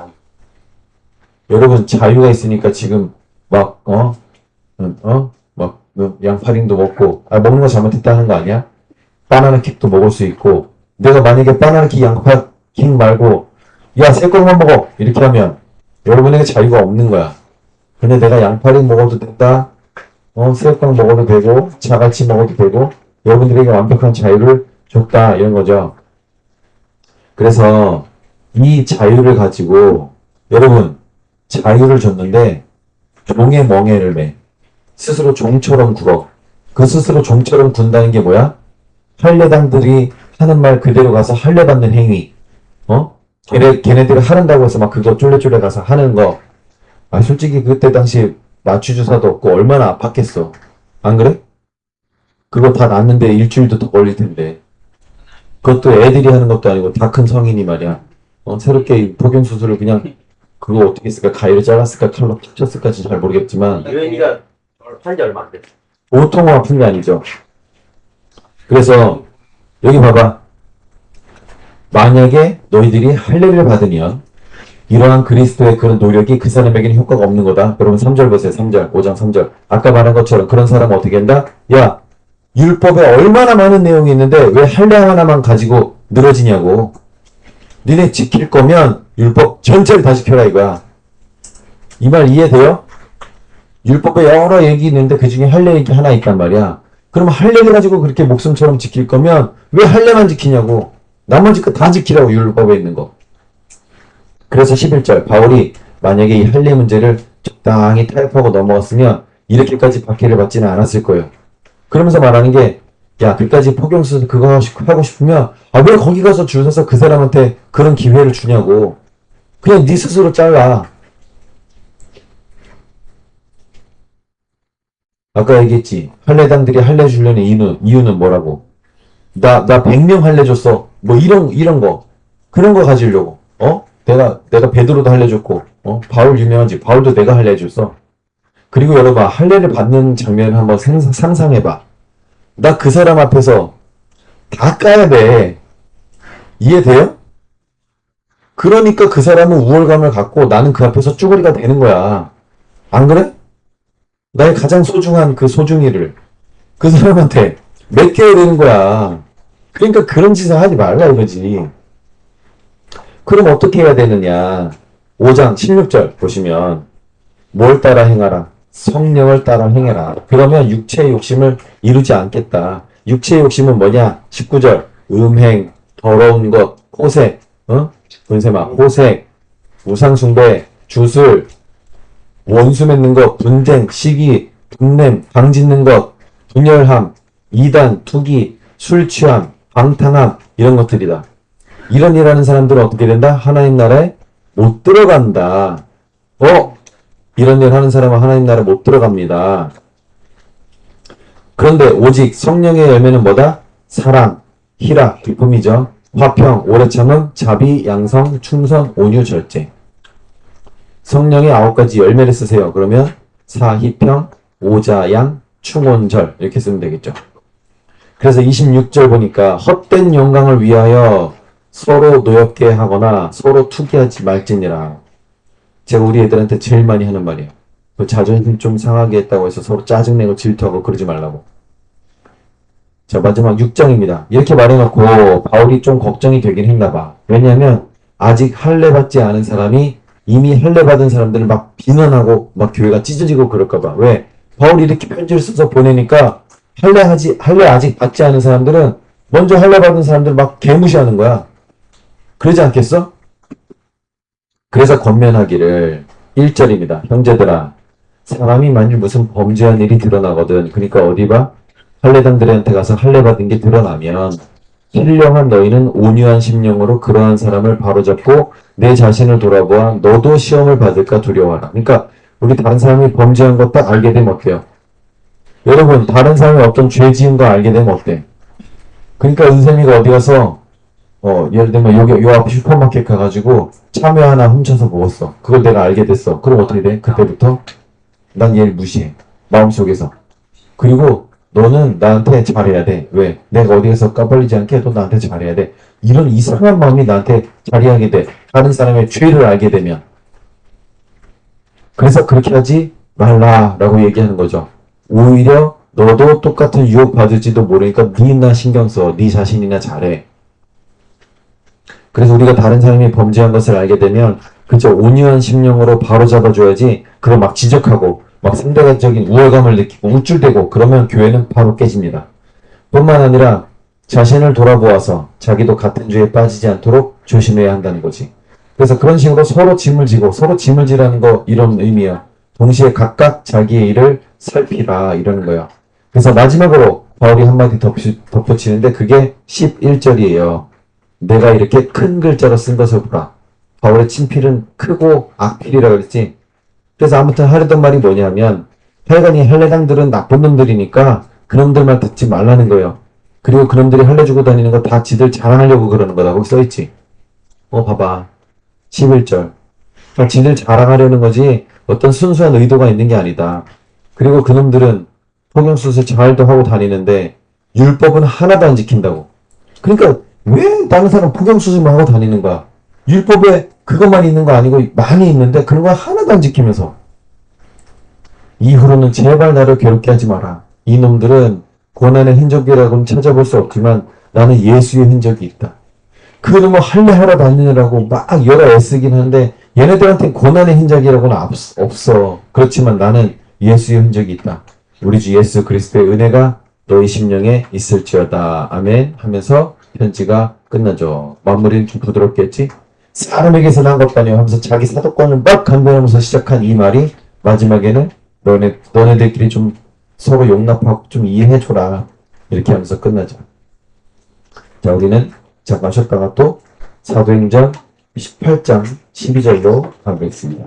[SPEAKER 1] 여러분, 자유가 있으니까 지금 막, 양파링도 먹고, 먹는 거 잘못했다는 거 아니야? 바나나 킥도 먹을 수 있고, 내가 만약에 바나나 킥, 양파 킥 말고, 야, 새콤만 먹어! 이렇게 하면, 여러분에게 자유가 없는 거야. 근데 내가 양파링 먹어도 된다? 새우깡 먹어도 되고, 자갈치 먹어도 되고, 여러분들에게 완벽한 자유를 줬다, 이런 거죠. 그래서, 이 자유를 가지고, 여러분, 자유를 줬는데, 종의 멍에를 매. 스스로 종처럼 굴어. 그 스스로 종처럼 군다는 게 뭐야? 할례당들이 하는 말 그대로 가서 할례받는 행위. 걔네들이 하른다고 해서 막 그거 쫄래쫄래 가서 하는 거. 솔직히 그때 당시 마취주사도 없고 얼마나 아팠겠어. 안 그래? 그거 다 낫는데 일주일도 더 걸릴 텐데. 그것도 애들이 하는 것도 아니고 다 큰 성인이 말이야. 새롭게 복용수술을 그냥 그거 어떻게 했을까? 가위를 잘랐을까? 칼로 툭 쳤을까? 잘 모르겠지만
[SPEAKER 2] 유엔이가 한지 얼마 안 됐어.
[SPEAKER 1] 보통 아픈 게 아니죠. 그래서 여기 봐봐. 만약에 너희들이 할례를 받으면 이러한 그리스도의 그런 노력이 그 사람에게는 효과가 없는 거다. 그러면 3절 보세요. 3절. 5장 3절. 아까 말한 것처럼 그런 사람은 어떻게 한다? 야, 율법에 얼마나 많은 내용이 있는데 왜 할례 하나만 가지고 늘어지냐고. 니네 지킬 거면 율법 전체를 다 지켜라 이거야. 이 말 이해돼요? 율법에 여러 얘기 있는데 그 중에 할례 얘기 하나 있단 말이야. 그러면 할례를 가지고 그렇게 목숨처럼 지킬 거면 왜 할례만 지키냐고. 나머지 거 다 지키라고 율법에 있는 거. 그래서 11절 바울이 만약에 이 할례 문제를 적당히 타협하고 넘어갔으면 이렇게까지 박해를 받지는 않았을 거예요. 그러면서 말하는 게 야 그까지 포경수 그거 하고 싶으면 왜 거기 가서 줄 서서 그 사람한테 그런 기회를 주냐고. 그냥 네 스스로 잘라. 아까 얘기했지. 할례당들이 할례 주려는 이유는 뭐라고? 나 100명 할례 줬어. 뭐 이런 거. 그런 거 가지려고. 내가 베드로도 할례 줬고, 바울 유명하지. 바울도 내가 할례 줬어. 그리고 여러분, 할례를 받는 장면을 한번 상상해봐. 나 그 사람 앞에서 다 까야 돼. 이해돼요? 그러니까 그 사람은 우월감을 갖고 나는 그 앞에서 쭈구리가 되는 거야. 안 그래? 나의 가장 소중한 그 소중이를 그 사람한테 맡겨야 되는 거야. 그러니까 그런 짓을 하지 말라 이거지. 그럼 어떻게 해야 되느냐. 5장 16절 보시면 뭘 따라 행하라. 성령을 따라 행해라. 그러면 육체의 욕심을 이루지 않겠다. 육체의 욕심은 뭐냐. 19절 음행, 더러운 것, 호색, 본세마, 호색, 우상숭배, 주술, 원수 맺는 것, 분쟁, 시기, 분냄, 방 짓는 것, 분열함, 이단, 투기, 술 취함, 방탕함 이런 것들이다. 이런 일 하는 사람들은 어떻게 된다? 하나님 나라에 못 들어간다. 이런 일 하는 사람은 하나님 나라에 못 들어갑니다. 그런데 오직 성령의 열매는 뭐다? 사랑, 희락, 기쁨이죠. 화평, 오래 참음, 자비, 양성, 충성, 온유, 절제. 성령의 9가지 열매를 쓰세요. 그러면 사희평, 오자양, 충온절 이렇게 쓰면 되겠죠. 그래서 26절 보니까 헛된 영광을 위하여 서로 노엽게 하거나 서로 투기하지 말지니라. 제가 우리 애들한테 제일 많이 하는 말이에요. 그 자존심 좀 상하게 했다고 해서 서로 짜증내고 질투하고 그러지 말라고. 자, 마지막 6장입니다. 이렇게 말해놓고 바울이 좀 걱정이 되긴 했나봐. 왜냐면 아직 할례 받지 않은 사람이 이미 할례 받은 사람들을 막 비난하고 막 교회가 찢어지고 그럴까봐. 왜? 바울이 이렇게 편지를 써서 보내니까 할례 아직 받지 않은 사람들은 먼저 할례 받은 사람들 막 개무시하는 거야. 그러지 않겠어? 그래서 권면하기를 1절입니다. 형제들아, 사람이 만일 무슨 범죄한 일이 드러나거든. 그러니까 어디 봐? 할례당들한테 가서 할례 받은 게 드러나면 신령한 너희는 온유한 심령으로 그러한 사람을 바로잡고 내 자신을 돌아보아 너도 시험을 받을까 두려워하라. 그러니까 우리 다른 사람이 범죄한 것 딱 알게 되면 어때요? 여러분, 다른 사람이 어떤 죄 지은 거 알게 되면 어때? 그러니까 은샘이가 어디 가서 예를 들면 요 앞 슈퍼마켓 가가지고 참외 하나 훔쳐서 먹었어. 그걸 내가 알게 됐어. 그럼 어떻게 돼? 그때부터 난 얘를 무시해. 마음속에서. 그리고 너는 나한테 잘해야 돼. 왜? 내가 어디 가서 까발리지 않게 너 나한테 잘해야 돼. 이런 이상한 마음이 나한테 자리하게 돼. 다른 사람의 죄를 알게 되면. 그래서 그렇게 하지 말라라고 얘기하는 거죠. 오히려 너도 똑같은 유혹 받을지도 모르니까 니나 신경 써. 니 자신이나 잘해. 그래서 우리가 다른 사람이 범죄한 것을 알게 되면 그저 온유한 심령으로 바로 잡아줘야지. 그걸 막 지적하고 막 상대적인 우월감을 느끼고 우쭐대고 그러면 교회는 바로 깨집니다. 뿐만 아니라 자신을 돌아보아서 자기도 같은 죄에 빠지지 않도록 조심해야 한다는 거지. 그래서 그런 식으로 서로 짐을 지고 서로 짐을 지라는 거 이런 의미야. 동시에 각각 자기의 일을 살피라 이러는 거야. 그래서 마지막으로 바울이 한마디 덧붙이는데 그게 11절이에요. 내가 이렇게 큰 글자로 쓴 것을 보라. 바울의 친필은 크고 악필이라 그랬지. 그래서 아무튼 하려던 말이 뭐냐면 하여간 이 할례당들은 나쁜 놈들이니까 그놈들만 듣지 말라는 거예요. 그리고 그놈들이 할례 주고 다니는 거 다 지들 자랑하려고 그러는 거다. 거기 써있지. 봐봐. 11절. 그러니까 지들 자랑하려는 거지 어떤 순수한 의도가 있는 게 아니다. 그리고 그놈들은 포경수술 잘도 하고 다니는데 율법은 하나도 안 지킨다고. 그러니까 왜 다른 사람 포경수술만 하고 다니는 거야? 율법에 그것만 있는 거 아니고 많이 있는데 그런 거 하나도 안 지키면서. 이후로는 제발 나를 괴롭게 하지 마라. 이놈들은 고난의 흔적이라고는 찾아볼 수 없지만 나는 예수의 흔적이 있다. 그놈은 할례하러 다니느라고 막 여러 애쓰긴 한데 얘네들한테 고난의 흔적이라고는 없어. 그렇지만 나는 예수의 흔적이 있다. 우리 주 예수 그리스도의 은혜가 너희 심령에 있을지어다. 아멘 하면서 편지가 끝나죠. 마무리는 좀 부드럽겠지? 사람에게서 난 것도 아니오 하면서 자기 사도권을 막 강변하면서 시작한 이 말이 마지막에는 너네들끼리 좀 서로 용납하고 좀 이해해줘라. 이렇게 하면서 끝나죠. 자, 우리는 잠깐 쉬었다가 또 사도행전 18장 12절로 가보겠습니다.